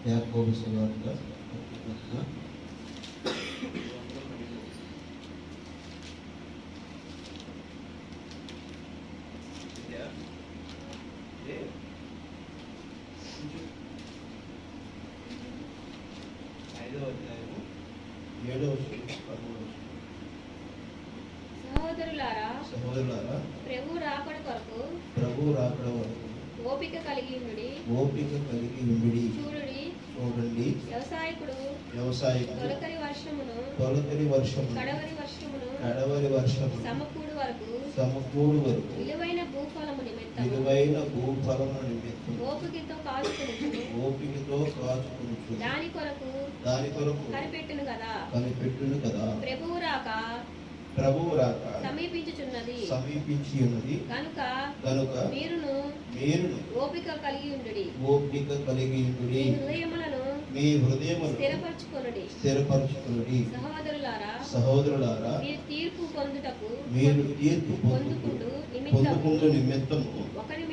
యాకోబు సువార్త సహోదరులారా, ప్రభువు రాకడ వరకు ఓపిక కలిగి ఉండుడి. చూడండి, వ్యవసాయకుడు తొలకరి వర్షమును కడవరి వర్షమును సమకూడు వరకు విలువైన భూఫలము నిమిత్తము ఓపికతో కాచుకొనుచు దాని కొరకు కనిపెట్టును కదా. ప్రభువు రాక సమీపించి ఉన్నది కనుక మీరును ఓపిక కలిగి ఉండుడి. మీ హృదయములను స్థిరపరచుకొనుడి. సహోదరులారా, మీరు తీర్పు పొందుకుంటూ నిమిత్తము ఒకరి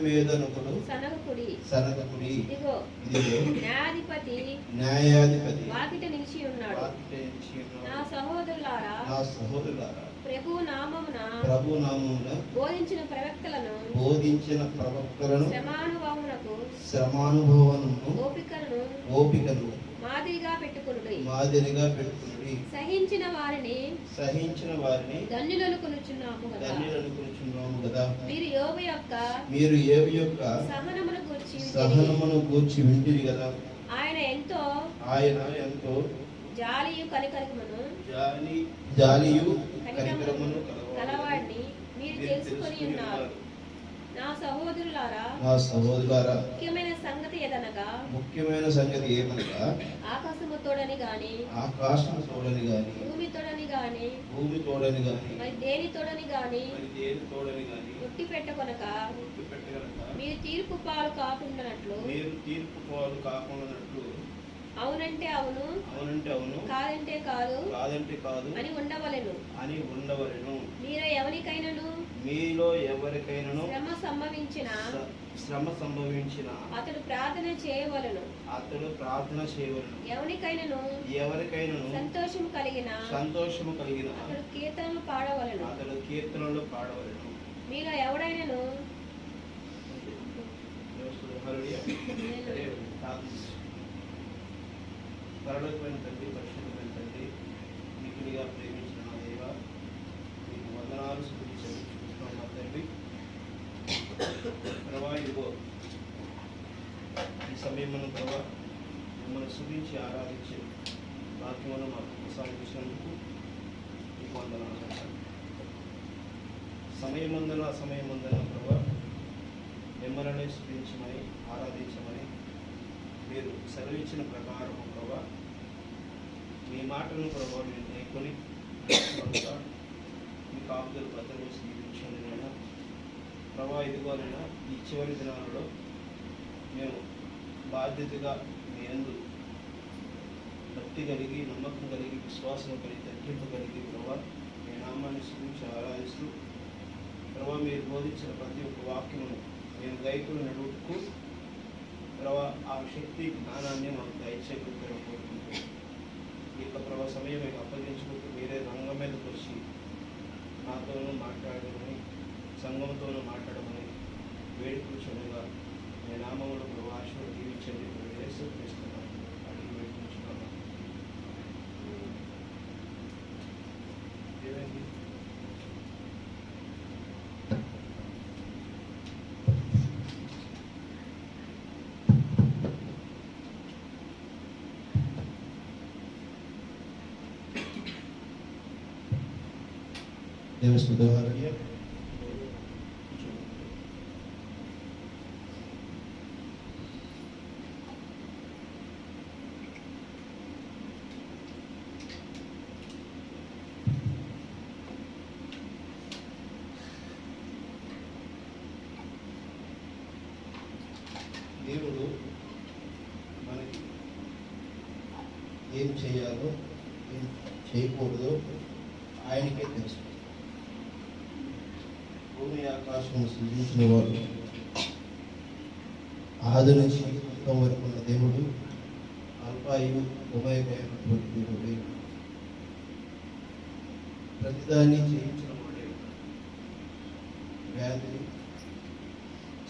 మీదనొకడు సనగకుడి. ఇదిగో న్యాయాధిపతి వాకిట నిలిచి ఉన్నాడు. నా సహోదరులారా, ప్రభు నామమున బోధించిన ప్రవక్తలను శ్రమానుభవమునకు ఓపికను మాదిరిగా పెట్టుకొనుడి. సహించిన వారిని ధన్యులనుకొనుచున్నాము కదా. మీరు యోబు యొక్క సహనమును గూర్చి వింటిరి కదా. ఆయన ఎంతో జాలియు కనికరమును కలవాడిని మీరు తెలుసుకొని ఉన్నారు. నా సహోదరులారా, ముఖ్యమైన సంగతి ఏమనగా ఆకాశము తోడని గాని భూమి తోడని గాని మరి దేని తోడని గాని ఒట్టి పెట్టకొనక మీరు తీర్పు పాలు కాకుండానట్లు అవునంటే అవును కాదంటే కాదు అని ఉండవలెను. మీలో ఎవరికైనాను శ్రమ సంభవించిన అతడు ప్రార్థన చేయవలెను. ఎవరికైనాను సంతోషము కలిగిన అతడు కీర్తనలు పాడవలెను. మీలో ఎవడైనాను పరలోకమైన తండ్రి, పరిశుద్ధమైన తండ్రి, మిక్కిలిగా ప్రేమించిన నా దేవ, మీకు వందనాలు చూస్తున్నాం మా తండ్రి. ప్రభా, ఇదిగో ఈ సమయమును ప్రభా మిమ్మల్ని స్తుతించి ఆరాధించి వాక్యమును మాకు కొనసాగించినందుకు మీకు వందనాలు. సమయమందున అసమయమందున ప్రభా మిమ్మల్ని స్తుతించమని ఆరాధించమని మీరు సెలవిచ్చిన ప్రకారము ప్రభా మీ మాటలను ప్రభావం నేను నేర్కొని మీ కాపుదలు భద్రవేసి దీవించండి నైనా. ప్రభా, ఇదిగోనైనా ఈ చివరి దినాలలో మేము బాధ్యతగా మీ యందు భక్తి కలిగి, నమ్మకం కలిగి, విశ్వాసం కలిగి, తగ్గింపు కలిగి ప్రభా మీ నామాన్ని స్తుతించి ఆరాధిస్తూ ప్రభా మీరు బోధించిన ప్రతి ఒక్క వాక్యమును మేము గైకులు నడుపుకు ప్రభా ఆ శక్తి జ్ఞానాన్ని మాకు దయచేయకుండా కోరుకుంటూ ఈ యొక్క ప్రభా సమయం మీకు అప్పగించుకుంటూ మీరే రంగం మీదకి వచ్చి నాతోనూ మాట్లాడమని, సంఘంతోనూ మాట్లాడమని వేడుకుంటుగా మీ నామములో ప్రభా ఆశీర్వాదం దీవించండి. యేసుక్రీస్తున్నాను అడిగి వేడుకుంటున్నాను. దేవస్తుదోహారయ్య దేవుడు మనకి ఏం చేయాలో ఏం చేయకూడదో ఆయనకే తెలుసు. భూమి ఆకాశం సృజించిన వాడు ఆది నుంచి అంతం వరకు ఉన్న దేవుడు, అల్పాయు ఉభయగా అయినటువంటి దేవుడే. ప్రతిదాన్ని జయించిన వాడే. వ్యాధి,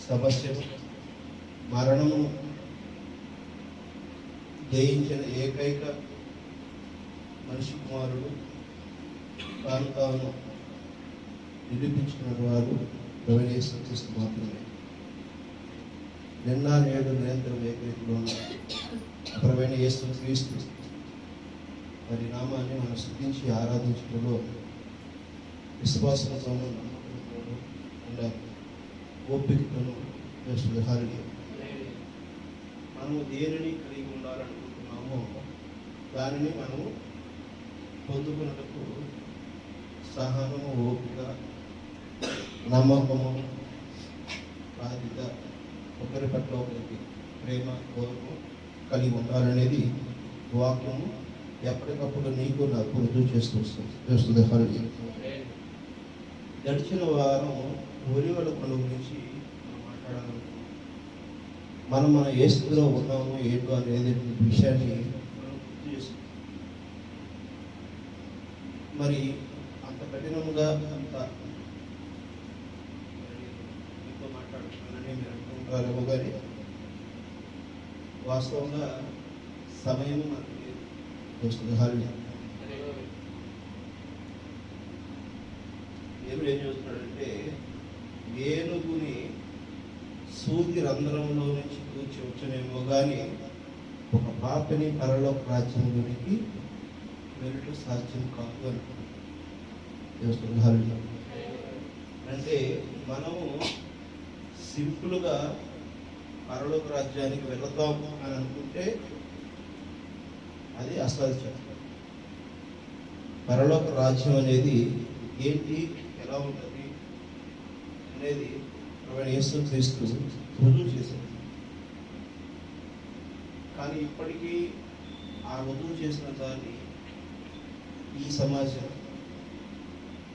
సమస్యలు, మరణము జయించిన ఏకైక మనిషి కుమారుడు, తాను నిరూపించుకున్న వారు ప్రభువైన యేసుక్రీస్తు మాత్రమే. నిన్న నేడు నిరంతరం ఏకరీతిలో ఉన్న ప్రభువైన యేసుక్రీస్తు వారి నామాన్ని మనం స్తుతించి ఆరాధించడంలో విశ్వాసంతోనూ నమ్మకంతోనూ ఉండాలి. ఓపికతోనూ చేస్తుంది. మనము దేనిని కలిగి ఉండాలనుకుంటున్నామో దానిని మనము పొందుకున్నటకు సహనము, ఓపిక, నమ్మకము, బాధ్యత, ఒకరి పట్ల ఒకరికి ప్రేమ, గౌరవం కలిగి ఉండాలనేది వాక్యము ఎప్పటికప్పుడు నీకు నాకు రుజువు చేస్తుంది. గడిచిన వారం ఒలివల పండుగ గురించి మాట్లాడాలనుకుంటున్నాం. మన ఏ స్థితిలో ఉన్నామో ఏంటో అనేది విషయాన్ని మనం గుర్తు చేసుకుంటాం. మరి అంత కఠినంగా అంత మీతో మాట్లాడుతున్నానని మీరు అనుకుంటారేమో, కానీ వాస్తవంగా సమయం మనకి వస్తుంది. దేవుడు ఏం చేస్తున్నాడంటే, ఏనుగుని సూది రంధ్రంలో నుంచి కూర్చి వచ్చనేమో కానీ ఒక పాపని పరలోక రాజ్యంలోనికి వెళ్ళటం సాధ్యం కాదు అనుకుంటున్నాను. అంటే మనము సింపుల్గా పరలోక రాజ్యానికి వెళతాము అని అనుకుంటే అది అసాధ్యం. పరలోక రాజ్యం అనేది ఏంటి, ఎలా ఉంటుంది అనేది యేసుక్రీస్తు రుజువు చేశాడు. కానీ ఇప్పటికీ ఆ రుజువు చేసిన దాన్ని ఈ సమాజం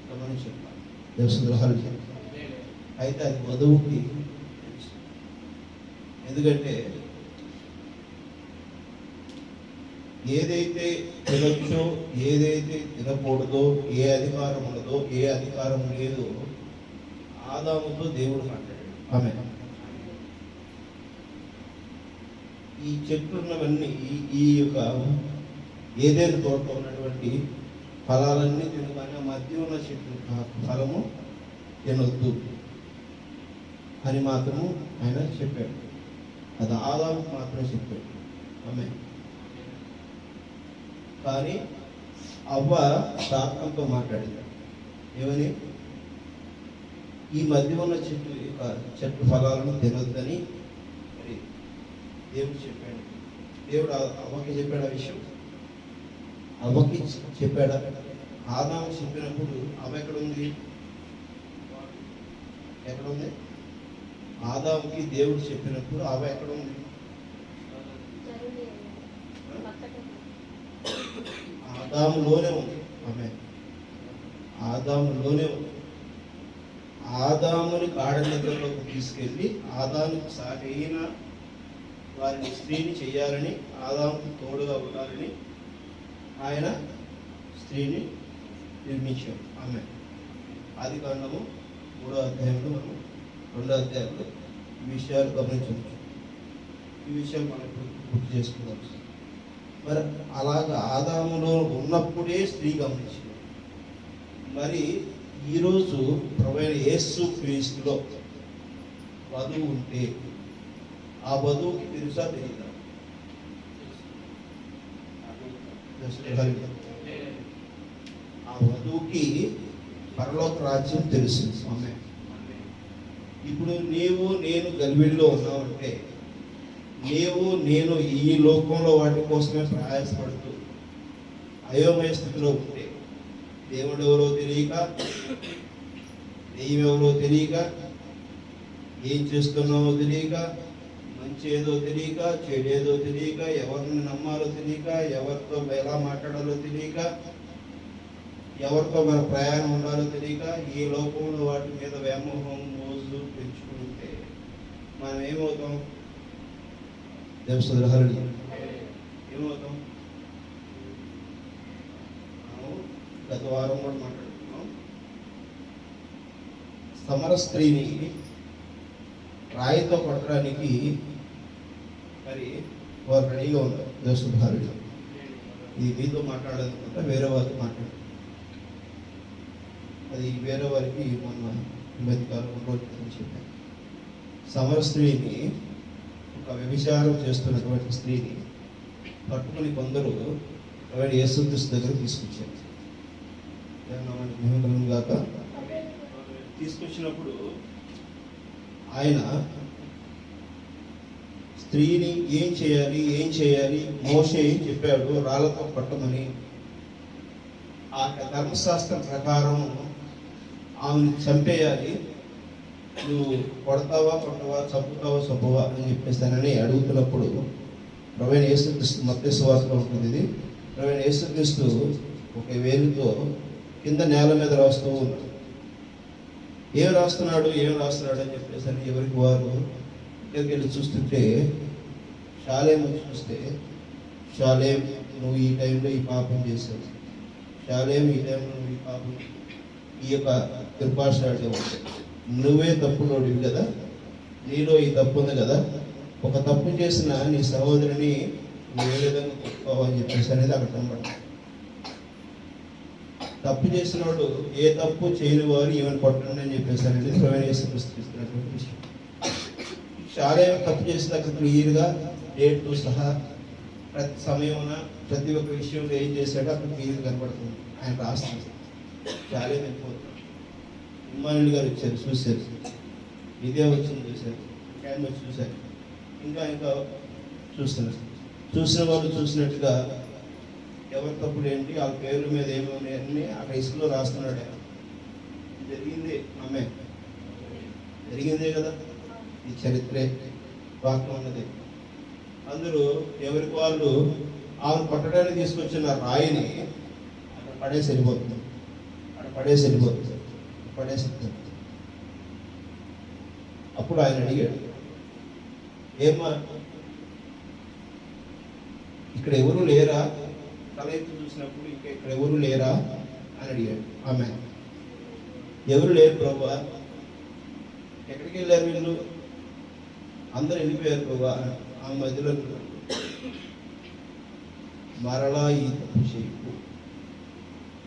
గమనించాలి. అయితే అది వధువుకి తెలుసు. ఎందుకంటే ఏదైతే తినొచ్చో, ఏదైతే తినకూడదో, ఏ అధికారం ఉన్నదో, ఏ అధికారం లేదో ఆదాముతో దేవుడు మాట్లాడాడు. ఆమేన్. ఈ చెట్లు ఉన్నవన్నీ, ఈ యొక్క ఏదైనా తోటలో ఉన్నటువంటి ఫలాలన్నీ తినగానే మధ్య ఉన్న చెట్టు ఫలము తినొద్దు అని మాత్రము ఆయన చెప్పాడు. అది ఆదాముకు మాత్రమే చెప్పాడు. ఆమేన్. కానీ అవ్వ సాతానుతో మాట్లాడింది. ఏమని? ఈ మధ్య ఉన్న చెట్టు ఫలాలను తినొద్దని మరి దేవుడు చెప్పాడు. దేవుడు అవ్వకి చెప్పాడు. ఆ విషయం అవ్వకి చెప్పాడా? ఆదాము చెప్పినప్పుడు అవ్వ ఎక్కడుంది? ఎక్కడుంది? ఆదాముకి దేవుడు చెప్పినప్పుడు అవ్వ ఎక్కడుంది? ఆదాములోనే ఉంది. ఆమె ఆదాములోనే ఉంది. ఆదాముని గాఢ నిద్రలోకి తీసుకెళ్ళి ఆదాముకు సాటి అయిన వారిని స్త్రీని చేయాలని, ఆదాముకు తోడుగా ఉండాలని ఆయన స్త్రీని నిర్మించాడు. ఆమె ఆదికాండము 3వ అధ్యాయంలో మనం 2వ అధ్యాయంలో ఈ విషయాలు గమనించవచ్చు. ఈ విషయాలు మనం గుర్తు చేసుకుందాం. మరి అలాగా ఆదాములో ఉన్నప్పుడే స్త్రీ గమనించింది. మరి ఈరోజు ప్రభువైన యేసుక్రీస్తులో వధువు ఉంటే ఆ వధువుకి తెలుసా తెలియదా? ఆ వధువుకి పరలోక రాజ్యం తెలుసు. ఇప్పుడు నీవు నేను గలిబిడిలో ఉన్నావంటే, నీవు నేను ఈ లోకంలో వాటి కోసమే ప్రయాసపడుతూ అయోమయ స్థితిలో ఉంటే, దేవుడు ఎవరో తెలియక, దెయ్యం ఎవరో తెలియక, ఏం చేస్తున్నావో తెలియక, మంచి ఏదో తెలియక, చెడేదో తెలియక, ఎవరిని నమ్మాలో తెలియక, ఎవరితో ఎలా మాట్లాడాలో తెలియక, ఎవరితో మన ప్రయాణం ఉండాలో తెలియక, ఈ లోకంలో వాటి మీద వ్యామోహం మోజు పెంచుకుంటే మనం ఏమవుతాం? దేవస్తుల హరుడి ఏమవుతాం? గత వారం కూడా మాట్లాడుతున్నాం. సమర స్త్రీని రాయితో కొట్టడానికి మరి వారు రెడీగా ఉన్నారు. దేవస్తుల హరుడి ఇది మీతో మాట్లాడాలనుకుంటా, వేరే వారితో మాట్లాడారు. అది వేరే వారికి మొన్న మధ్యకాలం రోజు చెప్పాను. సమర స్త్రీని, ఒక వ్యభిచారం చేస్తున్నటువంటి స్త్రీని పట్టుకుని కొందరు యేసుక్రీస్తు దగ్గర తీసుకొచ్చారు. గాక తీసుకొచ్చినప్పుడు ఆయన స్త్రీని ఏం చేయాలి మోషే ఏం చెప్పాడు, రాళ్ళతో పట్టమని. ఆ ధర్మశాస్త్రం ప్రకారం ఆమెను చంపేయాలి, నువ్వు కొడతావా కొట్టవా, చంపుతావా అని చెప్పేస్తానని అడుగుతున్నప్పుడు ప్రభువైన యేసుక్రీస్తు మత్తయి సువార్తలో ఉంటుంది ఇది. ప్రభువైన యేసుక్రీస్తు ఒక వేలుతో కింద నేల మీద రాస్తూ ఉన్నాడు. ఏం రాస్తున్నాడు అని చెప్పేసి అని ఎవరికి వారు ఇక్కడికి వెళ్ళి చూస్తుంటే, షాలేం చూస్తే, షాలేం నువ్వు ఈ టైంలో ఈ పాపం చేశావు, షాలేం ఈ టైంలో నువ్వు ఈ పాపం, ఈ యొక్క కృపాశాడు నువ్వే తప్పులోడివి కదా, నీలో ఈ తప్పు ఉంది కదా, ఒక తప్పు చేసిన నీ సహోదరిని నువ్వు ఏ విధంగా కొట్టుకోవాలని చెప్పేసి అనేది అక్కడ కనబడుతుంది. తప్పు చేసినోడు ఏ తప్పు చేయని వారు ఈవెన్ కొట్టండి అని చెప్పేసి అనేది ప్రవేశిస్తున్నటువంటి విషయం. చాలా తప్పు చేసిన అక్కడ క్లియర్గా డేట్తో సహా ప్రతి సమయమున ప్రతి ఒక్క విషయంలో ఏం చేశాడో అక్కడ క్లియర్ కనబడుతుంది. ఆయన రాస్తుంది. చాలా వెళ్ళిపోతుంది. ఇమ్మానుయేల్ గారు వచ్చారు, చూశారు, ఇదే వచ్చింది చూశారు, క్యాన్ వచ్చి చూశారు, ఇంకా చూస్తున్నారు. చూసిన వాళ్ళు చూసినట్టుగా ఎవరి తప్పుడు ఏంటి, ఆ పేర్ల మీద ఏమని అక్కడ ఇసుకలో రాస్తున్నాడు. జరిగిందే జరిగిందే కదా, ఈ చరిత్రే వాక్యం ఉన్నది. అందరూ ఎవరికి వాళ్ళు ఆమెను కొట్టడానికి తీసుకొచ్చిన రాయిని అక్కడ పడేసి వెళ్ళిపోతుంది. అప్పుడు ఆయన అడిగాడు, ఏమ్మా ఇక్కడ ఎవరు లేరా? తల ఎత్తి చూసినప్పుడు ఇంకా ఇక్కడ ఎవరు లేరా అని అడిగాడు. ఆమె ఎవరు లేరు ప్రభువా. ఎక్కడికి వెళ్ళారు వీళ్ళు? అందరూ వెళ్ళిపోయారు ప్రభువా. ఆ మధ్యలో మరలా ఈ తప్పు చేయకు,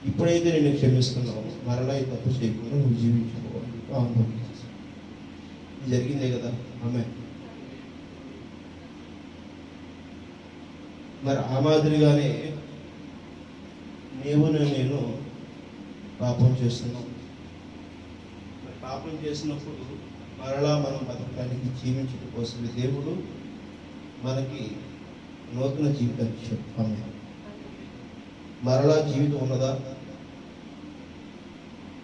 ఇప్పుడైతే నేను క్షమిస్తున్నావు, మరలా ఈ తప్పు చేయకుండా నువ్వు జీవించుకోవాలి. జరిగిందే కదా ఆమె. మరి ఆ మాదిరిగానే నేను పాపం చేస్తున్నాం. మరి పాపం చేసినప్పుడు మరలా మనం బతకడానికి జీవించడం కోసం దేవుడు మనకి నూతన జీవితాన్ని ఇచ్చాడు. ఆమె మరలా జీవితం ఉన్నదా?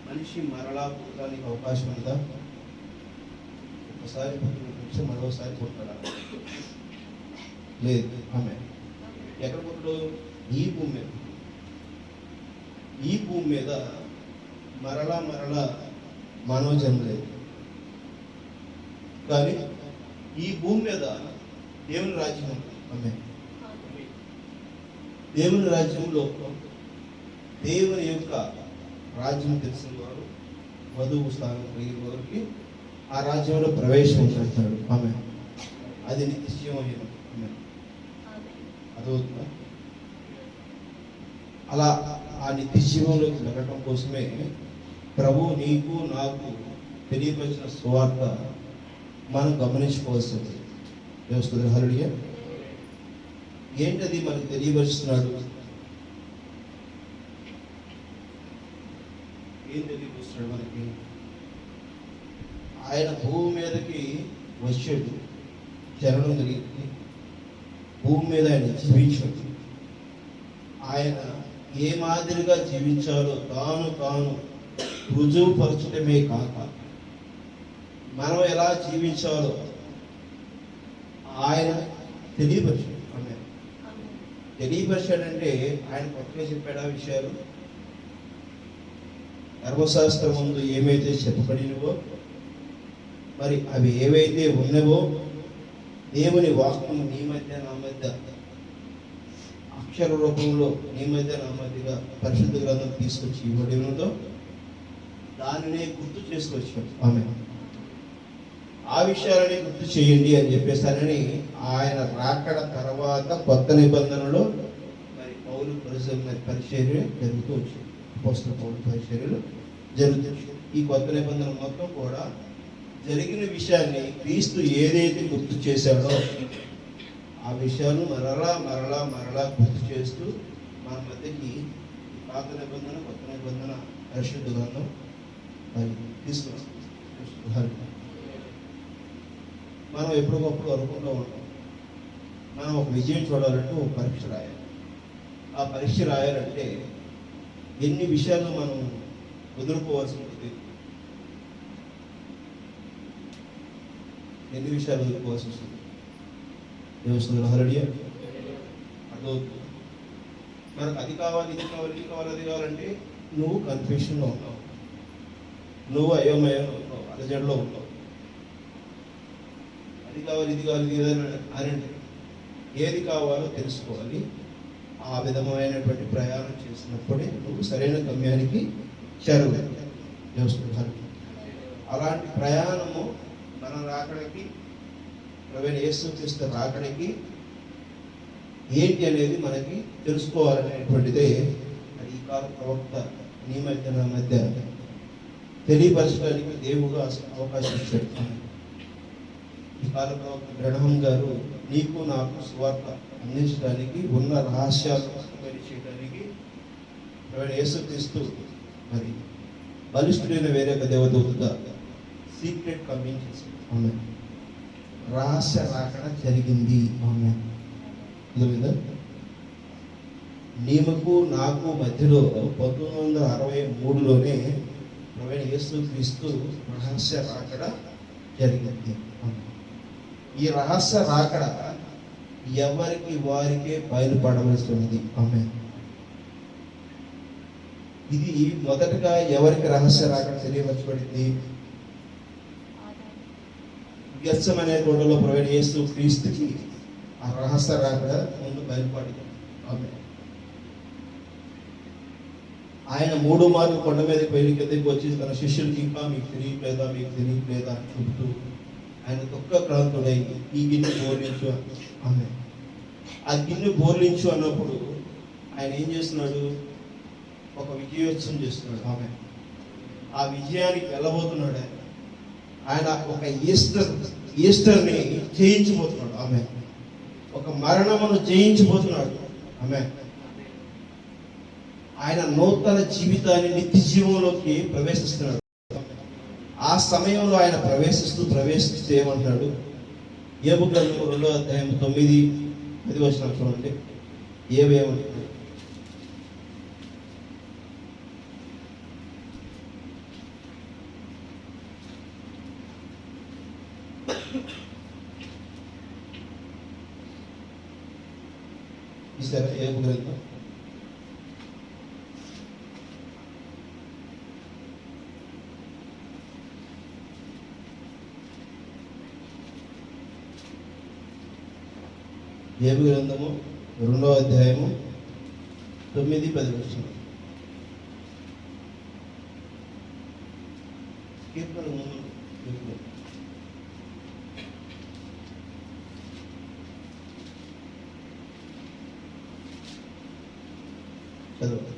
మనిషి మరలా పుట్టడానికి అవకాశం ఉందా? ఒకసారి పుట్టిన మరోసారి పుట్టాడా? లేదు. ఆమె ఎక్కడ పుట్టడు? ఈ భూమి మీద మరలా మానవ జన్మ లేదు. కానీ ఈ భూమి మీద దేవుని రాజ్యం ఉంది. ఆమె దేవుని రాజ్యంలో దేవుని యొక్క రాజ్యం తెలిసిన వారు, వధువు స్థానం కలిగిన వారికి ఆ రాజ్యంలో ప్రవేశం చేస్తాడు. ఆమె అది నిత్యమైన అదవుతుందా? అలా ఆ నిత్య జీవంలోకి వెళ్ళటం కోసమే ప్రభు నీకు నాకు తెలియపరిచిన సువార్త మనం గమనించుకోవాల్సింది. దేవస్తుల హల్లెలూయా. ఏంటది మనకు తెలియపరుస్తున్నాడు? ఏం తెలియపరుస్తున్నాడు మనకి? ఆయన భూమి మీదకి వచ్చాడు, జననం జరిగింది, భూమి మీద ఆయన జీవించాడు. ఆయన ఏ మాదిరిగా జీవించాలో తాను రుజువుపరచడమే కాక మనం ఎలా జీవించాలో ఆయన తెలియపరిచాడు. తెలియపరిచాడంటే ఆయన కొత్తగా చెప్పాడు ఆ విషయాలు. ధర్మశాస్త్రం ముందు ఏమైతే చెప్పబడినవో, మరి అవి ఏవైతే ఉన్నవో దేవుని వాక్యం నీ మధ్య నా మధ్య అక్షర రూపంలో నీ మధ్య నా మధ్యగా పరిశుద్ధ గ్రంథం తీసుకొచ్చి ఇవ్వడంతో దానినే గుర్తు చేసుకొచ్చాడు. ఆమె ఆ విషయాలని గుర్తు చేయండి అని చెప్పేసారని ఆయన రాకడ తర్వాత కొత్త నిబంధనలో మరి పౌలు పరిచర్య జరుగుతూ వచ్చింది. అపోస్తలుల పౌలు పరిచర్యలు జరుగుతూ వచ్చింది. ఈ కొత్త నిబంధన మొత్తం కూడా జరిగిన విషయాన్ని క్రీస్తు ఏదైతే గుర్తు చేశాడో ఆ విషయాలు మరలా మరలా మరలా గుర్తు చేస్తూ మన మధ్యకి పాత నిబంధన కొత్త నిబంధన పరిశుద్ధ గ్రంథం తీసుకొస్తాం. మనం ఎప్పటికప్పుడు అనుకుంటూ ఉంటాం, మనం ఒక విజయం చూడాలంటే ఒక పరీక్ష రాయాలి. ఆ పరీక్ష రాయాలంటే ఎన్ని విషయాలు మనం వదులుకోవాల్సి ఉంటుంది, ఎన్ని విషయాలు వదులుకోవాల్సి వస్తుంది. దేవస్థానం హల్లెలూయా అర్థమవుతుంది. మనకు అది కావాలి ఇది కావాలి ఇది కావాలి అది కావాలంటే నువ్వు కన్ఫ్యూషన్లో ఉన్నావు, నువ్వు అయోమయంలో ఉన్నావు, అలజడిలో ఉన్నావు. అది కావాలి ఇది కావాలి ఇది అని ఏది కావాలో తెలుసుకోవాలి. ఆ విధమైనటువంటి ప్రయాణం చేసినప్పుడే నువ్వు సరైన గమ్యానికి చేరగలవు. అలాంటి ప్రయాణము మన రాకడికి ప్రభువైన యేసుక్రీస్తు రాకడికి ఏంటి అనేది మనకి తెలుసుకోవాలనేటువంటిదే అది ఈ కాల ప్రవక్త నీ మధ్య నా మధ్య తెలియపరచడానికి దేవుడు అవకాశం ఇచ్చాడు. ఈ కాల ప్రవక్త బ్రహ్మం గారు నీకు నాకు సువార్త అందించడానికి ఉన్న రహస్యాలు చేయడానికి యేసుక్రీస్తు మరి బలిష్ఠుడైన వేరే ఒక దేవదూతగా సీక్రెట్ కమింగ్ చేశాడు. ఆమె రహస్య రాకడ జరిగింది. ఆమె నీకు నాకు మధ్యలో 1963లోనే ప్రభువైన యేసుక్రీస్తు రహస్య రాకడ జరిగింది. ఈ రహస్య రాకడ ఎవరికి వారికే బయలుపడవలసి ఉంది. ఆమె ఇది మొదటగా ఎవరికి రహస్య రాకడ తెలియవచ్చబడింది? గెత్సెమనే తోటలో ప్రభువైన యేసుక్రీస్తుకి ఆ రహస్య రాకడ ముందు బయలుపడింది. ఆమె ఆయన 3 మార్లు కొండ మీదకి వెళ్ళి కిందకి వచ్చి తన శిష్యులకి ఇంకా మీకు తెలియట్లేదా అని చెబుతూ ఆయన దుఃఖ క్రాంతుడై ఈ గిన్నె బోర్లించు ఆమె ఆ గిన్నె బోర్లించు అన్నప్పుడు ఆయన ఏం చేస్తున్నాడు? ఒక విజయోత్సవం చేస్తున్నాడు. ఆమె ఆ విజయానికి వెళ్ళబోతున్నాడు. ఆయన ఒక ఈస్టర్ని జయించబోతున్నాడు. ఆమె ఒక మరణమును జయించబోతున్నాడు. ఆమె ఆయన నూతన జీవితాన్ని నిత్య జీవంలోకి ప్రవేశిస్తున్నాడు. ఆ సమయంలో ఆయన ప్రవేశిస్తూ ఏమంటున్నాడు? యోబు గ్రంథం 2వ అధ్యాయం 9-10 వచనాలు చూడండి. ఏమంటున్నాడు? ఈసారి యోబు గ్రంథం యోబు గ్రంథము 2వ అధ్యాయము 9-10 వచనాలు. కీర్తన ముందు చదువు.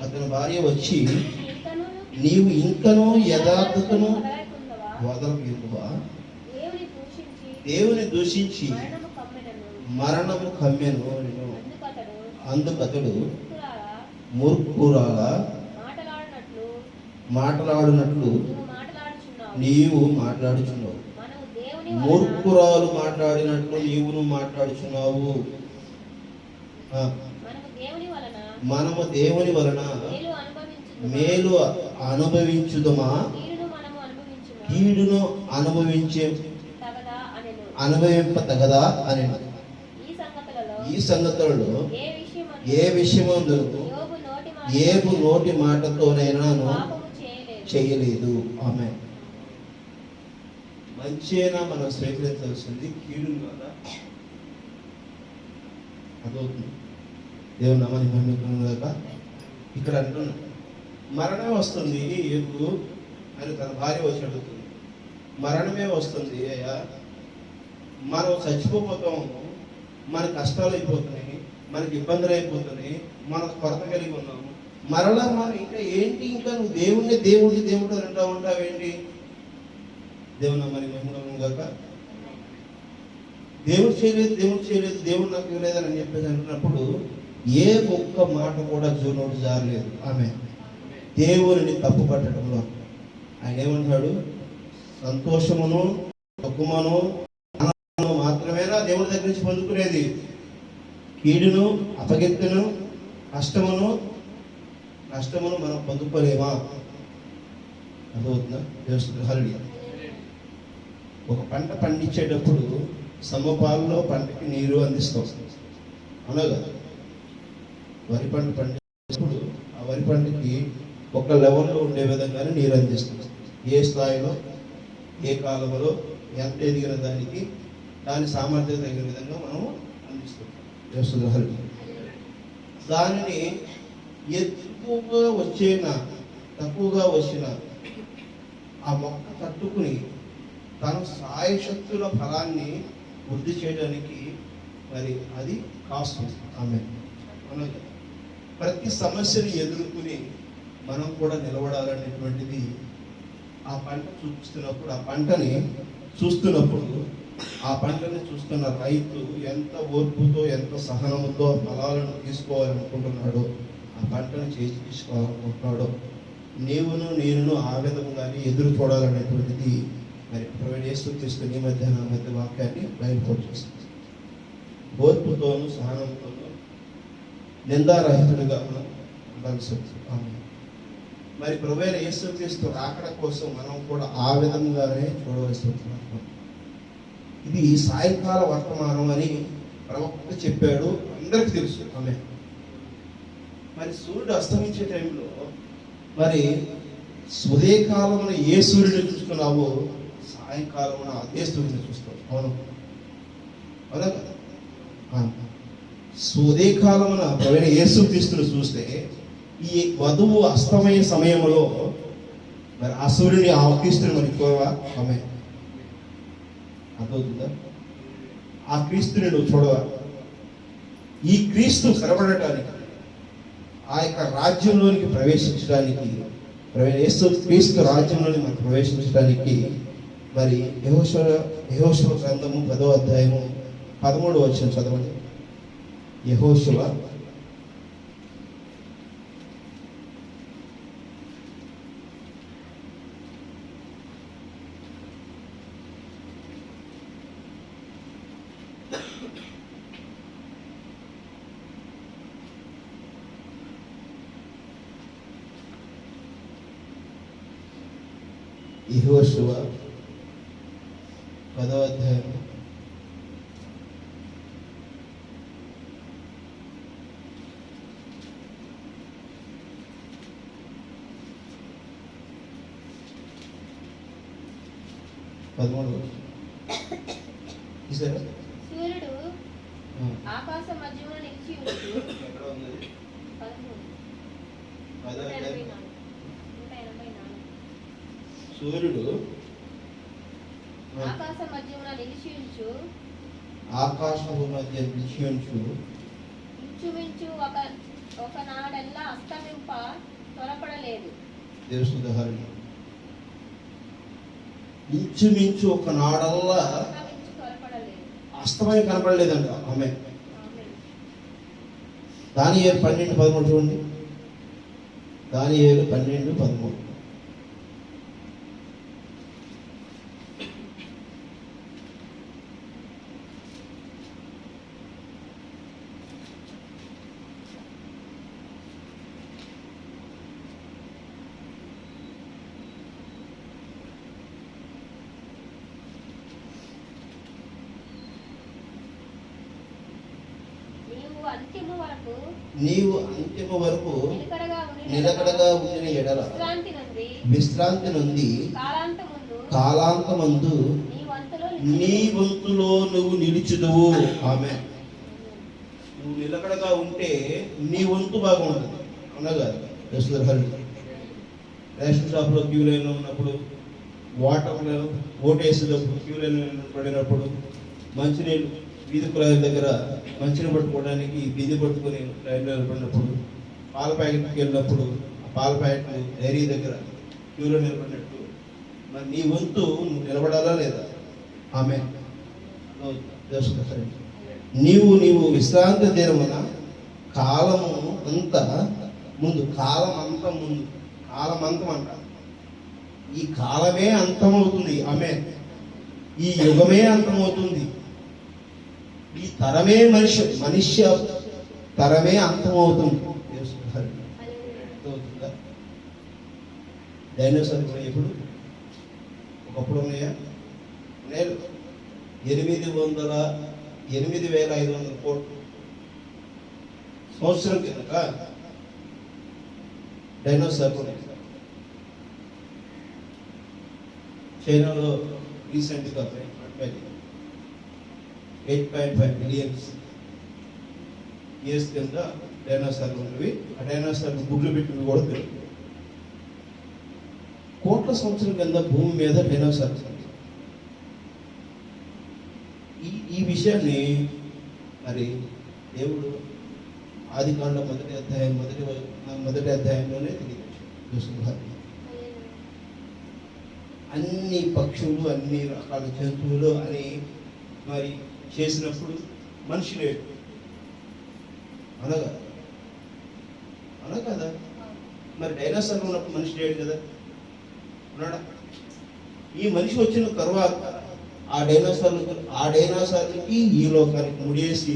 అతని భార్య వచ్చి నీవు ఇంకనూ యథార్థతను వదలకుందువా? దేవుని దూషించి మరణము కమ్మెను. అందుకతడు మూర్ఖురాలా మాట్లాడునట్లు నీవు మాట్లాడుచున్నావు, మూర్ఖురాలు మాట్లాడినట్లు నీవును మాట్లాడుచున్నావు. మనము దేవుని వలన మేలు అనుభవించుదమా కీడును అనుభవింపతగదా అని. ఈ సంగతులలో ఏ విషయమందు ఏబు నోటి మాటతోనైనా పాపము చేయలేదు. చేయలేదు. ఆమె మంచిగా మనం స్వీకరించాల్సింది, కీడు కదా అదవుతుంది. దేవుని నామానికి మహిమ కలుగును గాక. ఇక్కడ అంటున్నాడు మరణమే వస్తుంది ఏబు అని తన భార్య వచ్చి అడుగుతుంది. మరణమే వస్తుంది అయ్యా, మనం చచ్చిపోతాము, మన కష్టాలు అయిపోతున్నాయి, మనకి ఇబ్బందులు అయిపోతున్నాయి, మనకు కొరత కలిగి ఉన్నాము, మరలా మనం ఇంకా ఏంటి, ఇంకా నువ్వు దేవుడు అని ఉంటావేంటి? దేవుని నామానికి మహిమ కలుగును గాక. దేవుడు చేయలేదు, దేవుడు నాకు ఇవ్వలేదని చెప్పేసి అంటున్నప్పుడు ఏ ఒక్క మాట కూడా జోనోడు జారలేదు. ఆమె దేవుని తప్పు పట్టడంలో ఆయన ఏమంటాడు, సంతోషమును దుఃఖమును మాత్రమేనా దేవుడి దగ్గర నుంచి పొందుకునేది, కీడును అపగెత్తును కష్టమును మనం పొందుకోలేమా? అర్థమవుతుందా? హల్లెలూయా. ఒక పంట పండించేటప్పుడు సమపాల్లో పంటకి నీరు అందిస్తాం, అవునా కదా? వరి పంట పండించేటప్పుడు ఆ వరి పంటకి ఒక లెవెల్లో ఉండే విధంగానే నీరు అందిస్తాం. ఏ స్థాయిలో, ఏ కాలంలో, ఎంత ఎదిగిన దానికి దాని సామర్థ్యం తగిన విధంగా మనం అందిస్తాం. దానిని ఎక్కువగా వచ్చిన తక్కువగా వచ్చిన ఆ మొక్క తట్టుకుని తన సాయశక్తుల ఫలాన్ని వృద్ధి చేయడానికి మరి అది కాస్ట్. ఆమె ప్రతి సమస్యను ఎదుర్కొని మనం కూడా నిలబడాలనేటువంటిది ఆ పంట చూపిస్తున్నప్పుడు, ఆ పంటని చూస్తున్న రైతు ఎంత ఓర్పుతో, ఎంత సహనంతో ఫలాలను తీసుకోవాలనుకుంటున్నాడో, ఆ పంటను చేసి తీసుకోవాలనుకుంటున్నాడో, నేను ఆ విధంగానే ఎదురు చూడాలనేటువంటిది మరి యేసుక్రీస్తు నీ మధ్య నా మధ్య వాక్యాన్ని బయలుపోటు చేస్తుంది. ఓర్పుతోనూ సహనంతోనూ నిందారహితుడిగా మనం ఉండాల్సి వస్తుంది. మరి ప్రభువైన యేసుక్రీస్తు రాకడ కోసం మనం కూడా ఆ విధంగానే చూడవలసి వస్తుంది. ఇది సాయంకాల వర్తమానం అని ప్రవక్త చెప్పాడు, అందరికీ తెలుసు. ఆమె మరి సూర్యుడు అస్తమించే టైంలో మరి ఉదయకాలంలో ఏ సూర్యుడిని చూస్తున్నావో సాయంకాలం అదే సూర్యుడిని చూస్తావు. అవును కదా? ఉదయకాలమున ప్రవీణ యేసుక్రీస్తును చూస్తే ఈ వధువు అస్తమయ సమయంలో మరి ఆ సూర్యుని ఆ క్రీస్తుని మరి ఎక్కువగా ఆమె అర్థవుతుందా? ఆ క్రీస్తుని నువ్వు చూడవా? ఈ క్రీస్తు కనబడటానికి, ఆ యొక్క రాజ్యంలోనికి ప్రవేశించడానికి, క్రీస్తు రాజ్యంలోని మనం ప్రవేశించడానికి మరి యెహోషువ గ్రంథము 10వ అధ్యాయము 13వ వచనం చదవండి. యెహోషువ యెహోషువ 10వ అధ్యాయం 13వ సూర్యుడు ఆకాశ మధ్యమున నిలిచి ఉండు. ఎక్కడ ఉంది? 13. సూర్యుడు ఆకాశ మధ్యమున నిలిచి ఉంచు, ఆకాశము మధ్య నిలిచి ఉంచు, ఇంచుమించు ఒక నాడెల్లా అస్తమింప త్వరపడలేదు. దేవసుధహరణ ఇంచుమించు ఒక నాడల్లా అస్తమయం కనపడలేదంట. ఆమె దానియేలు 12:13 చూడండి. దానియేలు 12:13. అంత్యము వరకు నీవు అంతిమ వరకు నిలకడగా నిలకడగా ఉండిన ఎడల విశ్రాంతి నుండి కాలాంతమందు నీ వంతులో నువ్వు నిలిచుదువు. ఆమె నువ్వు నిలకడగా ఉంటే నీ వంతు బాగుంటుంది. అనగా రేషన్ షాప్లో క్యూ లైన్లో ఉన్నప్పుడు, వాటర్లో ఓటేసేటప్పుడు క్యూ లైన్లో పడినప్పుడు, మంచినీళ్ళు వీధి కుళాయిల దగ్గర మంచినీళ్ళు పట్టుకోవడానికి బిందె పట్టుకొని లైన్లో నిలబడినప్పుడు, పాల ప్యాకెట్కి వెళ్ళినప్పుడు ఆ పాల ప్యాకెట్ డైరీ దగ్గర క్యూలో నిలబడినట్టు మరి నీ వంతు నువ్వు నిలబడాలా లేదా? ఆమె నీవు విశ్రాంతి దినమున కాలము అంతా ముందు, కాలమంతం అంట. ఈ కాలమే అంతమవుతుంది. ఆమె ఈ యుగమే అంతమవుతుంది. ఈ తరమే మనుష్య తరమే అంతమవుతుంది. డైనోసార్ కూడా ఎప్పుడు ఒకప్పుడు ఉన్నాయా? 8,500 కోట్లు సంవత్సరం కింద డైనోసార్ చైనాలో రీసెంట్గా 8.5 మిలియన్స్ ఇయర్స్ కింద డైనోసార్లు ఉన్నవి. ఆ డైనోసార్లు గుడ్లు పెట్టినవి కూడా తెలియదు. కోట్ల సంవత్సరం కింద భూమి మీద డైనోసార్లు. ఈ విషయాన్ని మరి దేవుడు ఆదికాండం మొదటి అధ్యాయంలోనే తెలియజేశాడు. అన్ని పక్షులు, అన్ని రకాల జంతువులు అని మరి చేసినప్పుడు మనిషి లేడు. అనగా కదా, మరి డైనోసార్ ఉన్నప్పుడు మనిషి లేడు కదా, ఉన్నాడా? ఈ మనిషి వచ్చిన తర్వాత ఆ డైనోసార్లకి ఈ లోకానికి ముడేసి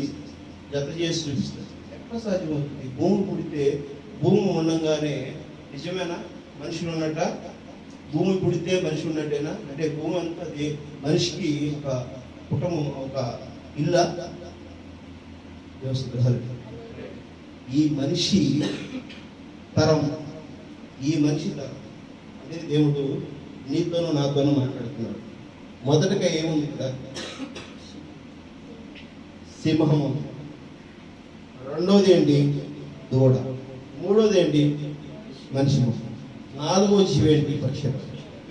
జత చేసి చూపిస్తారు. ఎట్లా సాధ్యమవుతుంది? భూమి పుడితే భూమి ఉండగానే నిజమేనా మనుషులు ఉన్నట్ట? భూమి పుడితే మనిషి ఉన్నట్టేనా? అంటే భూమి అంతా మనిషికి ఒక కుటుంబం, ఒక ఇల్ల. ఈ మనిషి తరం అనేది దేవుడు నీతోనూ నాతోనూ మాట్లాడుతున్నాడు. మొదటగా ఏముంది కదా? సింహము. రెండోది ఏంటి? దూడ. మూడోది ఏంటి? మనిషి. నాలుగో జీవి ఏంటి? పక్షి.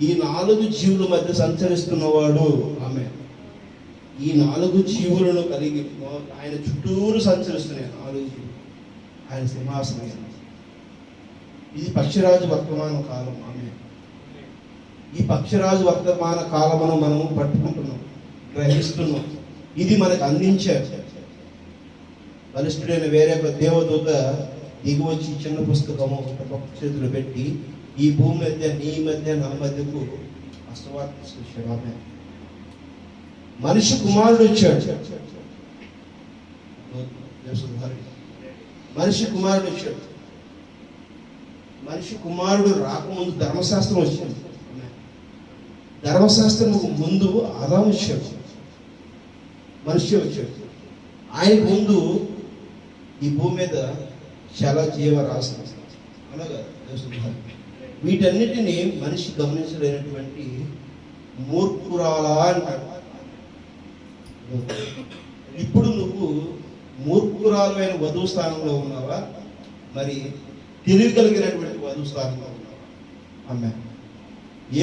ఈ 4 జీవుల మధ్య సంచరిస్తున్నవాడు ఆమె. ఈ 4 జీవులను కలిగి ఆయన చుట్టూరు సంచరిస్తున్నాయి 4 జీవులు. ఆయన సింహాసనం. ఇది పక్షిరాజు వర్తమాన కాలం. ఆమె ఈ పక్షిరాజు వర్తమాన కాలమును మనము పట్టుకుంటున్నాం, గ్రహిస్తున్నాం. ఇది మనకు అందించారు. బలిష్ఠుడైన వేరే ఒక దేవదూత దిగువచ్చి చిన్న పుస్తకము ఒక పక్షి చేతులు పెట్టి ఈ భూమి మధ్య, నీ మధ్య, నా మధ్యకు అస్తవార్త తీసుకొచ్చాడు. ఆమె మనిషి కుమారుడు వచ్చాడు. మనిషి కుమారుడు రాకముందు ధర్మశాస్త్రం వచ్చింది. ధర్మశాస్త్రం ముందు ఆదాము వచ్చాడు, మనిషి వచ్చాడు. ఆయన ముందు ఈ భూమి మీద చాలా జీవరాశి అనగా వీటన్నిటిని మనిషి గమనించలేనటువంటి మూర్ఖురాలా అంటాడు. ఇప్పుడు నువ్వు మూర్ఖురాలైన వధువు స్థానంలో ఉన్నావా, మరి తెలియగలిగినటువంటి వధువు స్థానంలో ఉన్నావా? ఆమె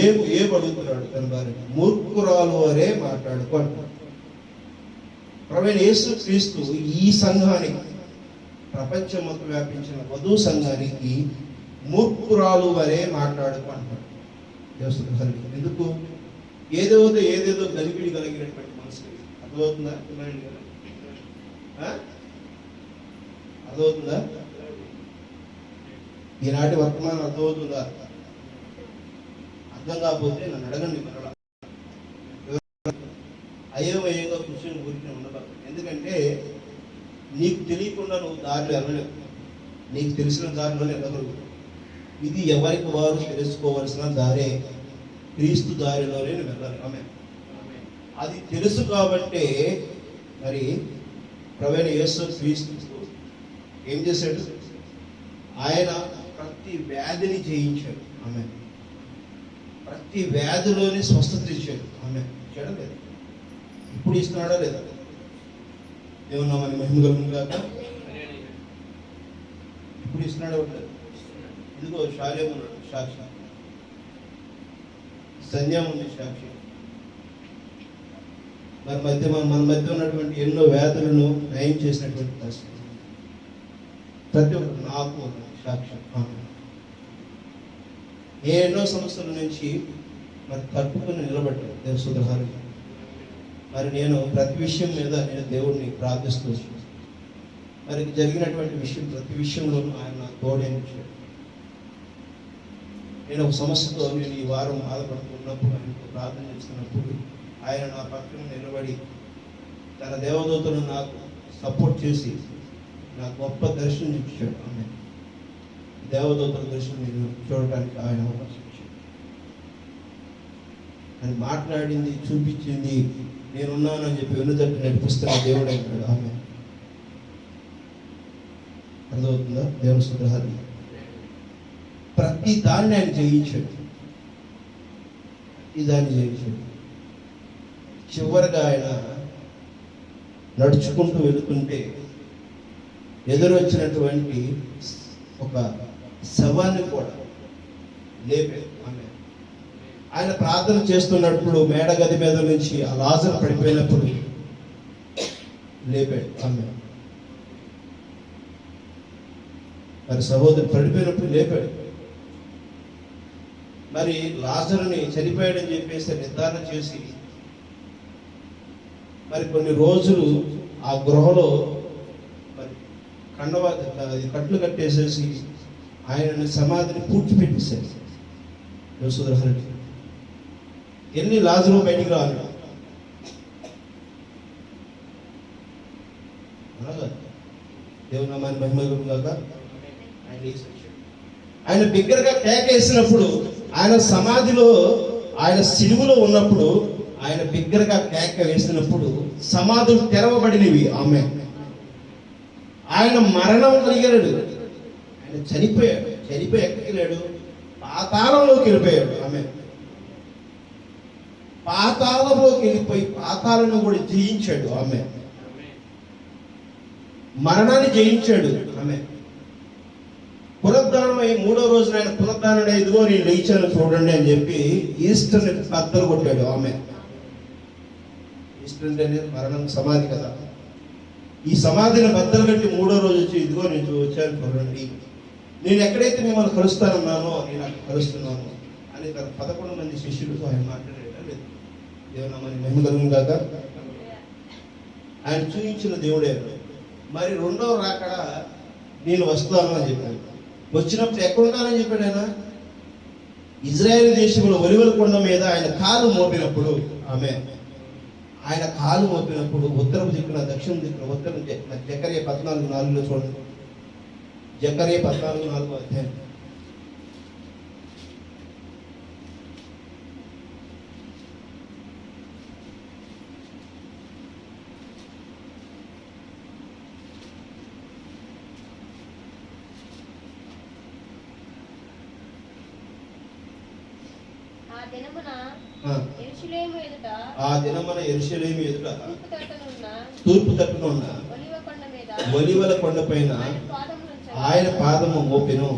ఏం అడుగుతున్నాడు తన భార్య? మూర్ఖురాలు వరే మాట్లాడుకుంటాడు. ప్రభువైన యేసు క్రీస్తు ఈ సంఘానికి, ప్రపంచం మొత్తం వ్యాపించిన వధువు సంఘానికి మూర్ఖురాలు వరే మాట్లాడుకుంటాడు. ఎందుకు? ఏదేదో గలిపిడి కలిగినటువంటి మనసు. అర్థమవుతుందా? అర్థమవుతుందా? ఈనాటి వర్తమానం అర్థమవుతుందా? అర్థం కాకపోతే నన్ను అడగండి. మరలా అయోమయంగా కూర్చొని ఊరికి ఉండదు. ఎందుకంటే నీకు తెలియకుండా నువ్వు దారిలో వెళ్ళలేవు. నీకు తెలిసిన దారిలోనే వెళ్ళగలుగుతావు. ఇది ఎవరికి వారు తెలుసుకోవలసిన దారే. క్రీస్తు దారిలోనే వెళ్ళాలి. ఆమె అది తెలుసు కాబట్టే మరి ప్రభువైన యేసు క్రీస్తు ఏం చేశాడు? ఆయన ప్రతి వ్యాధిని జయించాడు. ఆమె ప్రతి వ్యాధిలోని స్వస్థత ఇచ్చాడు. ఆమె ఇచ్చాడా లేదా? ఇప్పుడు ఇస్తున్నాడా లేదా? ఏమన్నా మన మహిమ కలుగును గాక. ఇప్పుడు ఇస్తున్నాడా ఉండదు? ఇదిగో శాల్యం ఉన్నాడు సాక్షి, సంధ్యం ఉంది సాక్షి. మన మధ్య ఉన్నటువంటి ఎన్నో వ్యాధులను నయం చేసినటువంటి పరిస్థితి ప్రతి ఒక్కరు నాకు సాక్ష్యం. ఎన్నో సంవత్సరాల నుంచి మరి తట్టుకుని నిలబడ్డాను దేవసుధహారు. మరి నేను ప్రతి విషయం మీద నేను దేవుడిని ప్రార్థిస్తూ మరి జరిగినటువంటి విషయం ప్రతి విషయంలోనూ ఆయన నాకు తోడేనిచ్చాడు. నేను ఒక సమస్యతో నేను ఈ వారం బాధపడుతున్నప్పుడు ఆయనకు ప్రార్థన చేస్తున్నప్పుడు ఆయన నా పక్కన నిలబడి తన దేవదూతను నాకు సపోర్ట్ చేసి నాకు గొప్ప దర్శనం ఇచ్చాడు. ఆమె దేవదూతల దర్శనం నేను చూడటానికి ఆయన అవకాశం ఇచ్చాడు. అని మాట్లాడింది, చూపించింది, నేనున్నానని చెప్పి వెన్నుదట్టి నడిపిస్తున్న దేవుడు అంటాడు. ఆమె అర్థమవుతుందా? దేవుని సుగ్రహాన్ని ప్రతి దాన్ని ఆయన జయించాడు. ప్రతి దాన్ని జయించాడు. చివరిగా ఆయన నడుచుకుంటూ వెళుతుంటే ఎదురొచ్చినటువంటి ఒక శవాన్ని కూడా లేపాడు. ఆమె ఆయన ప్రార్థన చేస్తున్నప్పుడు మేడగది మీద నుంచి ఆ లాజరు పడిపోయినప్పుడు లేపాడు. ఆమె మరి సహోదరు పడిపోయినప్పుడు లేపాడు. మరి లాజరుని చనిపోయాడని చెప్పేసి నిర్ధారణ చేసి మరి కొన్ని రోజులు ఆ గృహలో మరి కట్లు కట్టేసేసి ఆయన సమాధిని పూడ్చిపెట్టేశారు. యోసుదర్శనుడి ఎన్ని లాజరు బయటికి రాను అలాగా దేవుని నామాన్ని మహిమ కాక ఆయన బిగ్గరగా కేకేసినప్పుడు ఆయన సమాధిలో ఆయన సిలువలో ఉన్నప్పుడు ఆయన బిగ్గరగా కేక వేసినప్పుడు సమాధులు తెరవబడినవి. ఆమె ఆయన మరణం కలిగాడు. ఆయన చనిపోయాడు. చనిపోయి ఎక్కడికి వెళ్ళాడు? పాతాళంలోకి వెళ్ళిపోయాడు. ఆమె పాతాళంలోకి వెళ్ళిపోయి పాతాళను కూడా జయించాడు. ఆమె మరణాన్ని జయించాడు. ఆమె పునరుద్ధానం అయి 3వ రోజున ఆయన పునరుద్ధానం ఇదిగో నేను లేచాను చూడండి అని చెప్పి ఈస్టర్ని బద్దలు కొట్టాడు. ఆమె ఈస్టర్ అంటే మరణం సమాధి కదా. ఈ సమాధిని బద్దలు కట్టి 3వ రోజు వచ్చి ఇదిగో నేను వచ్చాను చూడండి, నేను ఎక్కడైతే మిమ్మల్ని కలుస్తానన్నానో నేను అక్కడ కలుస్తున్నాను అని తన 11 మంది శిష్యులతో ఆయన మాట్లాడేట దేవునామాన్ని మహిమ కలుగును గాక. ఆయన చూపించిన దేవుడే. మరి 2వ రాకడ నేను వస్తాను అని చెప్పాను. వచ్చినప్పుడు ఎక్కడున్నానని చెప్పాడు ఆయన? ఇజ్రాయేల్ దేశంలో ఒలివల కొండ మీద ఆయన కాలు మోపినప్పుడు ఆమె ఆయన కాలు మోపినప్పుడు ఉత్తరపు దిక్కున దక్షిణ దిక్కున ఉత్తరం జకర్యా 14:4 చూడండి. జకర్యా 14:4 అధ్యాయం. ఆ దినమున యెరూషలేము ఎదుట తూర్పు తట్టున ఉన్న ఒలీవల కొండ పైన ఆయన పాదము మోపెను.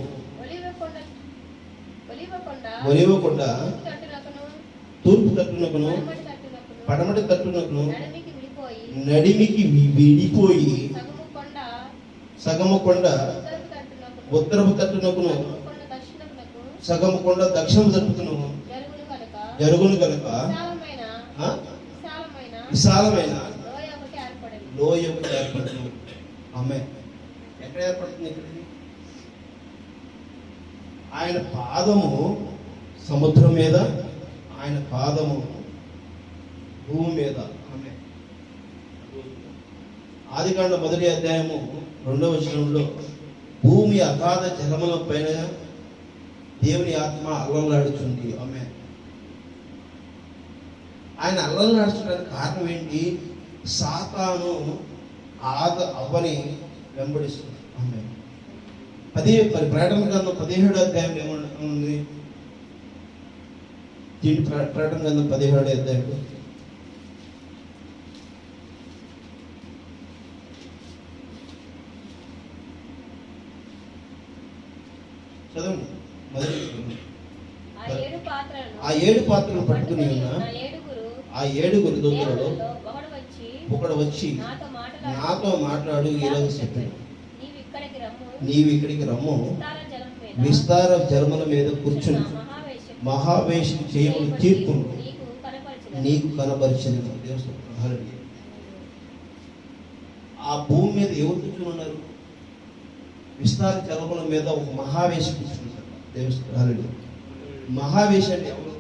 ఒలీవ కొండ తూర్పు తట్టునకును పడమటి తట్టునకును నడిమికి విడిపోయి సగము కొండ ఉత్తరపు తట్టునకును సగము కొండ దక్షిణము తట్టుకును జరుగును కనుక విశాలమైన లోయ ఒకటి ఏర్పడుతుంది. ఆమె ఎక్కడ ఏర్పడుతుంది? ఇక్కడ ఆయన పాదము సముద్రం మీద, ఆయన పాదము భూమి మీద. ఆమె ఆదికాండ 1వ అధ్యాయము 2వ వచనంలో భూమి అగాధ జలముల పైన దేవుని ఆత్మ అల్లలాడుతుంది. ఆమె ఆయన అల్లలాడుచడానికి కారణం ఏంటి? సాతాను అవ్వని వెంబడిస్తుంది. ఆమేన్. మరి ప్రకటన గ్రంథం 17వ అధ్యాయం ఏముంది? ప్రకటన గ్రంథం 17వ అధ్యాయం చదవండి. ఆ 7 పాత్రలు పట్టుకుని ఉన్న ఆ 7 దూతలలో ఒకడు వచ్చి నాతో మాట్లాడు, ఈరోజు చెప్పాడు, నీవు ఇక్కడికి రమ్ము, విస్తార జలముల మీద కూర్చుని మహావేశం చేయమని తీర్పును నీకు కనపరిచింది. ఆ భూమి మీద ఎవరు కూర్చుని ఉన్నారు? విస్తార జలముల మీద ఒక మహావేశం కూర్చున్నారు. దేవస్థానం మహావేశం అంటే ఎవరు?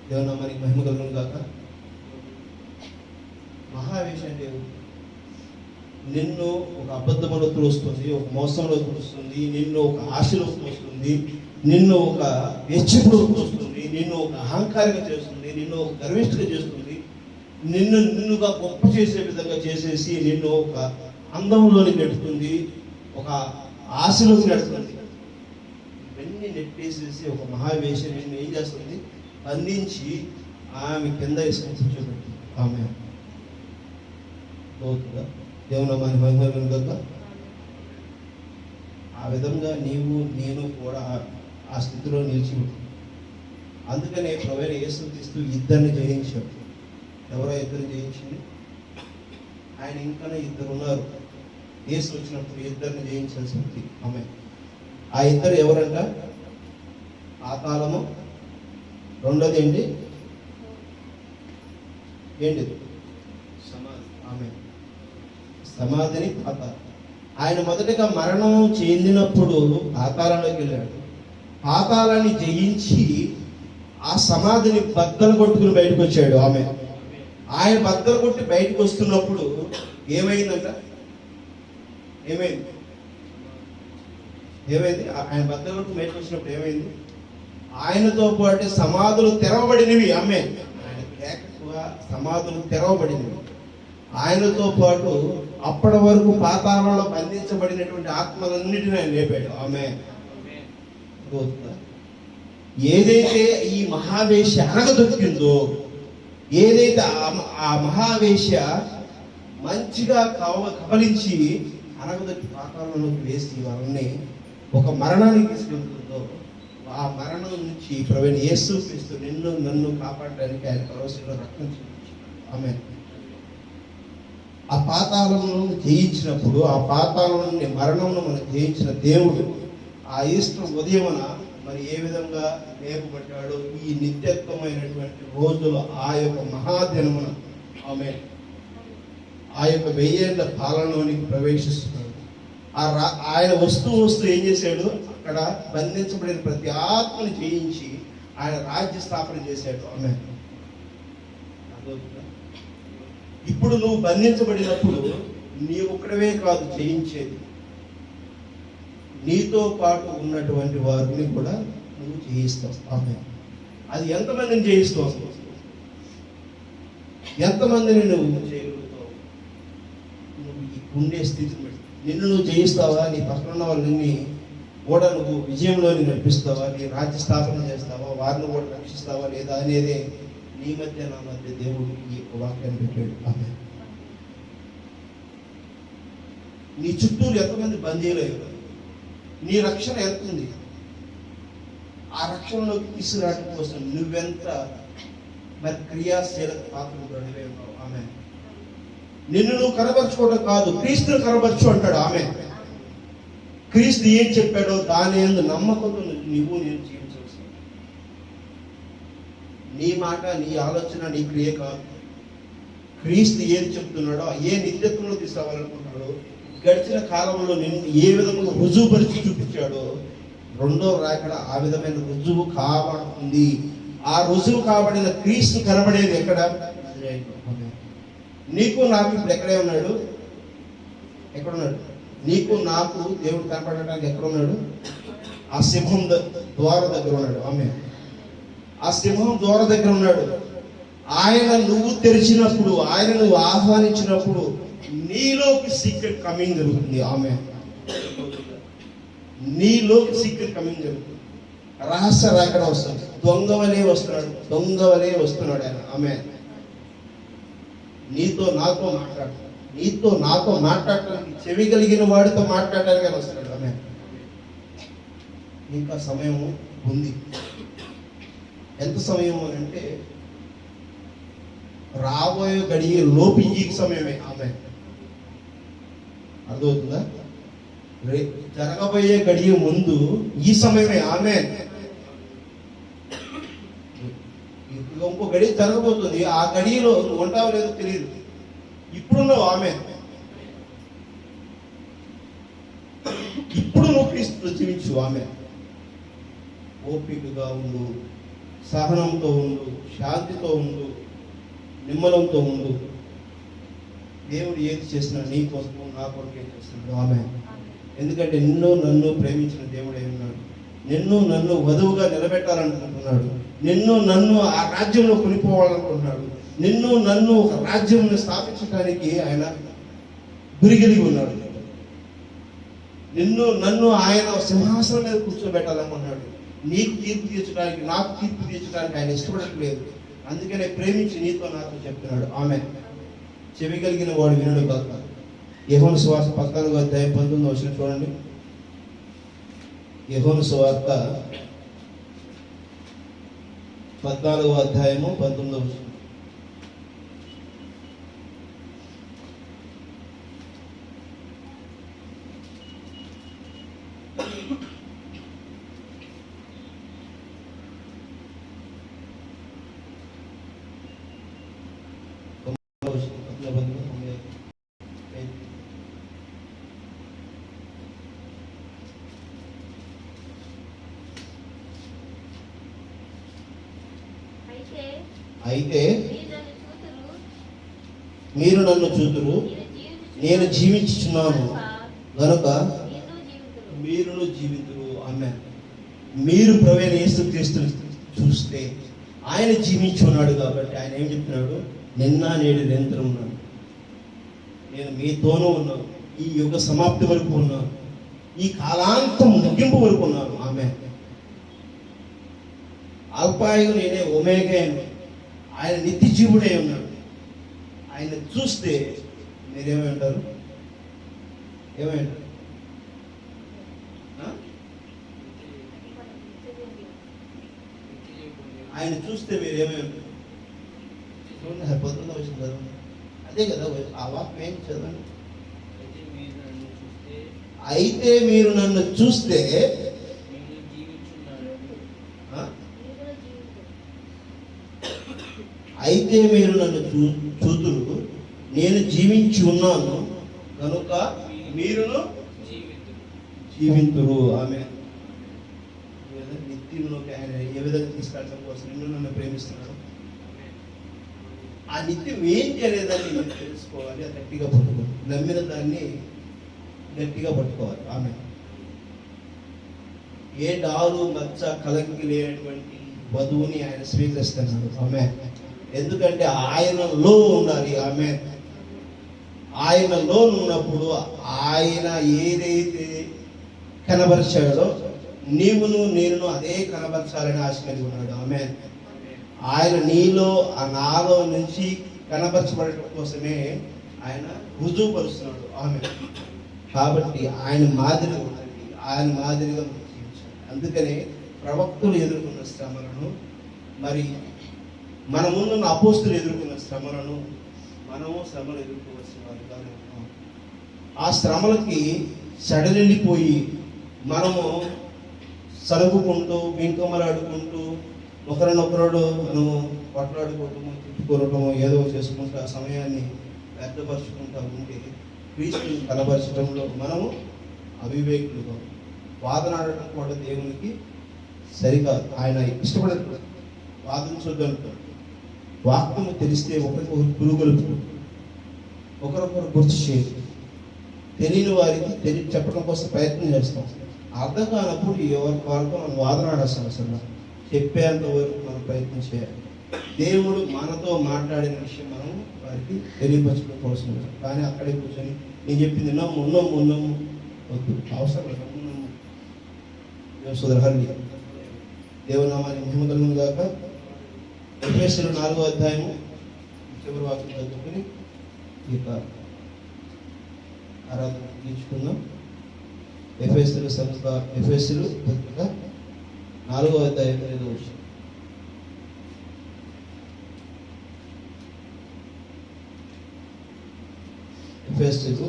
దేవుని మనకి మహిమ కలుగును గాక. మహావేశం అంటే ఎవరు? నిన్ను ఒక అబద్ధంలో తోస్తుంది, ఒక మోసంలో తోస్తుంది, నిన్ను ఒక ఆశలో తోస్తుంది, నిన్ను ఒక వెచ్చిపులో తోస్తుంది, నిన్ను ఒక అహంకారంగా చేస్తుంది, నిన్ను ఒక గర్విష్ఠగా చేస్తుంది, నిన్నుగా గొప్ప చేసే విధంగా చేసేసి నిన్ను ఒక అందంలోని నెట్టుతుంది, ఒక ఆశలోకి నెడుతుంది. ఇవన్నీ నెట్టేసేసి ఒక మహావేశం నిన్ను ఏం చేస్తుంది? బంధించి ఆమె కింద వేసుకొని కూర్చోబెట్టింది. ఆమె దేవుని మహిమ కదా. ఆ విధంగా నీవు నేను కూడా ఆ స్థితిలో నిలిచి ఉంటుంది. అందుకనే ప్రభువైన యేసుక్రీస్తు ఇద్దరిని జయించాడు. ఎవరో ఇద్దరు జయించింది? ఆయన ఇంకా ఇద్దరు ఉన్నారు. యేసు వచ్చినప్పుడు ఇద్దరిని జయించాల్సి ఉంది. ఆమె ఆ ఇద్దరు ఎవరంట? పాతాళము, రెండోది ఏంటి? సమాధి. ఆమె సమాధిని పాతాళం. ఆయన మొదటగా మరణం చెందినప్పుడు పాతాళంలోకి వెళ్ళాడు. పాతాళాన్ని జయించి ఆ సమాధిని బద్దలు కొట్టుకుని బయటకు వచ్చాడు. ఆమె ఆయన బద్దలు కొట్టి బయటకు వస్తున్నప్పుడు ఏమైందంట? ఏమైంది? ఆయన బద్దలు కొట్టి బయటకు వచ్చినప్పుడు ఏమైంది? ఆయనతో పాటు సమాధులు తెరవబడినవి. ఆమె సమాధులు తెరవబడినవి. ఆయనతో పాటు అప్పటి వరకు పాతాళంలో బంధించబడినటువంటి ఆత్మలన్నిటిని ఆయన లేపాడు. ఆమె ఏదైతే ఈ మహావేశ అనగదొక్కిందో, ఏదైతే ఆ మహావేశ మంచిగా కబలించి అనగదొక్కి పాతాళంలోకి వేసి వాళ్ళని ఒక మరణానికి తీసుకెళ్తుందో, ఆ మరణం నుంచి ప్రభువైన యేసుక్రీస్తు నిన్ను నన్ను కాపాడడానికి ఆయన కలవసిలో రక్తం చూపించాడు. ఆమె ఆ పాతాళమును జయించినప్పుడు, ఆ పాతాళాన్ని మరణమును మనం జయించిన దేవుడు ఆ ఈస్టర్ ఉదయమున మరి ఏ విధంగా లేపబడ్డాడో ఈ నిత్యత్వమైనటువంటి రోజులు ఆ యొక్క మహాదినమున ఆమె ఆ యొక్క 1000 ఏళ్ల పాలనలోనికి ప్రవేశిస్తున్నాడు. ఆయన వస్తూ ఏం చేశాడు? అక్కడ బంధించబడిన ప్రతి ఆత్మని జయించి ఆయన రాజ్య స్థాపన చేశాడు. ఆమె ఇప్పుడు నువ్వు బంధించబడినప్పుడు నీ ఒక్కడవే కాదు జయించేది, నీతో పాటు ఉన్నటువంటి వారిని కూడా నువ్వు జయిస్తావు. ఆమె అది ఎంతమందిని జయిస్తావు? ఎంతమందిని నువ్వు చేయగలుగుతావు? నువ్వు ఉండే స్థితిని బట్టి నిన్ను నువ్వు జయిస్తావా? నీ పక్కన ఉన్న వాళ్ళని కూడా నువ్వు విజయంలోని నడిపిస్తావా? నీ రాజ్య స్థాపన చేస్తావా? వారిని కూడా రక్షిస్తావా లేదా అనేదే నీ మధ్య నా మధ్య దేవుడు ఈ వాక్యాన్ని పెట్టాడు. ఆమె నీ చుట్టూరు ఎంతమంది బందీలయ్యారు? నీ రక్షణ ఎంత ఉంది? ఆ రక్షణలోకి తీసుకురావడం కోసం నువ్వెంత మరి క్రియాశీలత పాత్రలు ఉన్నావు. ఆమె నిన్ను నువ్వు కనబరుచుకోవడం కాదు, క్రీస్తును కనబరచు అంటాడు. ఆమె క్రీస్తు ఏం చెప్పాడో దాని యందు నమ్మకంతో నువ్వు నేను జీవించవచ్చు. నీ మాట, నీ ఆలోచన, నీ క్రియ కాదు. క్రీస్తు ఏం చెప్తున్నాడో, ఏ నిత్యత్వంలో తీసుకురావాలనుకుంటున్నాడో, గడిచిన కాలంలో నిన్ను ఏ విధంగా రుజువుపరిచి చూపించాడో, రెండో రాకడ ఆ విధమైన రుజువు కాబడుతుంది. ఆ రుజువు కాబడిన క్రీస్తు కనబడేది ఎక్కడ? నీకు నాకు ఇప్పుడు ఎక్కడే ఉన్నాడు? ఎక్కడున్నాడు? నీకు నాకు దేవుడు కనపడటానికి ఎక్కడ ఉన్నాడు? ఆ సింహం ద్వారం దగ్గర ఉన్నాడు. ఆమె ఆ సింహం ద్వారం దగ్గర ఉన్నాడు. ఆయన నువ్వు తెరిచినప్పుడు, ఆయన నువ్వు ఆహ్వానించినప్పుడు నీలోకి సీక్రెట్ కమింగ్ జరుగుతుంది. ఆమె నీలోకి సీక్రెట్ కమింగ్ జరుగుతుంది. రహస్య రాకడ వస్తుంది. దొంగవలే వస్తున్నాడు ఆయన. ఆమె నీతో నాతో మాట్లాడటానికి చెవి కలిగిన వాడితో మాట్లాడటానికి ఆయన వస్తున్నాడు. ఆమె ఇంకా సమయం ఉంది. ఎంత సమయం అని అంటే రాబోయే గడియ లోపు ఈ సమయమే. ఆమె అర్థమవుతుందా? జరగబోయే గడియ ముందు ఈ సమయమే. ఆమె ఇంకో గడియ జరగబోతుంది. ఆ గడియలో నువ్వు ఉంటావో లేదో తెలియదు. ఇప్పుడున్నావు. ఆమె ఇప్పుడు నువ్వు క్రీస్తుతో జీవించు. ఆమె ఓపికగా ఉండు, సహనంతో ఉండు, శాంతితో ఉండు, నిమ్మలంతో ఉండు. దేవుడు ఏది చేసినా నీ కోసం నా కొరకే చేస్తున్నాడు. ఆమె ఎందుకంటే నిన్ను నన్ను ప్రేమించిన దేవుడే ఉన్నాడు. నన్ను వధువుగా నిలబెట్టాలనుకుంటున్నాడు. నన్ను ఆ రాజ్యంలో కొనిపోవాలనుకుంటున్నాడు. నన్ను ఒక రాజ్యం స్థాపించడానికి ఆయన గురిగలిగి ఉన్నాడు. నన్ను ఆయన సింహాసనం మీద కూర్చోబెట్టాలనుకున్నాడు. నీకు తీర్పు తీర్చడానికి, నాకు తీర్పు తీర్చడానికి ఆయన ఇష్టపడట్లేదు. అందుకనే ప్రేమించి నీతో నాతో చెప్తున్నాడు. ఆమె చెవి కలిగిన వాడు వినడు కాక. యోహాను సువార్త 14:19 చూడండి. యోహాను సువార్త 14:19. అయితే మీరు నన్ను చూతురు, నేను జీవించుచున్నాను గనుక మీరును జీవితురు. ఆమేన్. మీరు ప్రభువైన యేసుక్రీస్తుని చూస్తే ఆయన జీవించున్నాడు కాబట్టి ఆయన ఏం చెప్తున్నాడు? నిన్న నేడు నిరంతరం ఉన్నాడు. నేను మీతోనూ ఉన్నాను. ఈ యుగ సమాప్తి వరకు ఉన్నాను. ఈ కాలాంతం ముగింపు వరకు ఉన్నాను. ఆమేన్. అల్పాయుడు నేనే, ఒమేగా. ఆయన నిత్య జీవుడే ఉన్నాడు. ఆయన చూస్తే మీరేమంటారు? ఏమంటారు? ఆయన చూస్తే మీరు ఏమేమంటారు? పొద్దున్న వచ్చిన చదవండి. అదే కదా ఆ వాక్యం ఏం చదవండి. అయితే మీరు నన్ను చూస్తే అయితే మీరు నన్ను చూతురు, నేను జీవించి ఉన్నాను కనుక మీరును జీవింతురు. ఆమె నిత్యంలోకి ఆయన ఏ విధంగా తీసుకెళ్ళడం కోసం నిన్ను నన్ను ప్రేమిస్తున్నాడు. ఆ నిత్యం ఏంటి అనేదాన్ని మీరు తెలుసుకోవాలి. అది గట్టిగా పట్టుకోవాలి. నమ్మిన దాన్ని గట్టిగా పట్టుకోవాలి. ఆమె ఏ డాలు మచ్చ కలంకి లేనటువంటి వధువుని ఆయన స్వీకరిస్తున్నాడు. ఆమె ఎందుకంటే ఆయనలో ఉండాలి. ఆమె ఆయనలో ఉన్నప్పుడు ఆయన ఏదైతే కనబరిచాడో నీవును నేను అదే కనబరచాలని ఆశ కలిగి ఉన్నాడు. ఆమె ఆయన నీలో ఆ నాలో నుంచి కనబరచబడటం కోసమే ఆయన రుజువుపరుస్తున్నాడు. ఆమె కాబట్టి ఆయన మాదిరిగా ఉండండి. ఆయన మాదిరిగా జీవించాలి. అందుకనే ప్రవక్తలు ఎదుర్కొన్న శ్రమలను, మరి మన ముందున్న అపోస్తులు ఎదుర్కొన్న శ్రమలను మనము శ్రమలు ఎదుర్కోవాల్సిన వారుగా ఉన్నాం. ఆ శ్రమలకి సడలిపోయి మనము సలుపుకుంటూ వెంకమలాడుకుంటూ ఒకరినొకరు మనము కొట్లాడుకోవటము, తిట్టుకోవటము, ఏదో చేసుకుంటూ ఆ సమయాన్ని వ్యర్థపరుచుకుంటూ ఉంటే క్రీస్తుని కనబరచడంలో మనము అవివేకులుగా వాదనాడటం కూడా దేవునికి సరికాదు. ఆయన ఇష్టపడదు. వాదించొద్దంటాడు. వాక్యము తెలిస్తే ఒకరికొకరు పురుగొలుపు, ఒకరొకరు గుర్తు చేయదు. తెలియని వారికి చెప్పడం కోసం ప్రయత్నం చేస్తాం. అర్థం కానప్పుడు ఎవరి వారితో మనం వాదనాడాల్సిన అవసరం. చెప్పేంత వరకు మనం ప్రయత్నం చేయాలి. దేవుడు మనతో మాట్లాడిన విషయం మనం వారికి తెలియపరచుకోవాల్సి ఉంటుంది. కానీ అక్కడే కూర్చొని నేను చెప్పింది నమ్ము వద్దు, అవసరం లేదు. సోదరహరి దేవుని నామాన్ని మహిమ కలుగును గాక. ఎఫెసీయులు 4వ అధ్యాయము చివరి వాక్యం చదువుకుని ఈ యొక్క ఆరాధన తీర్చుకుందాం. ఎఫెసీయులు పత్రిక 4వ అధ్యాయం 5వ వచనం. ఎఫెసీయులు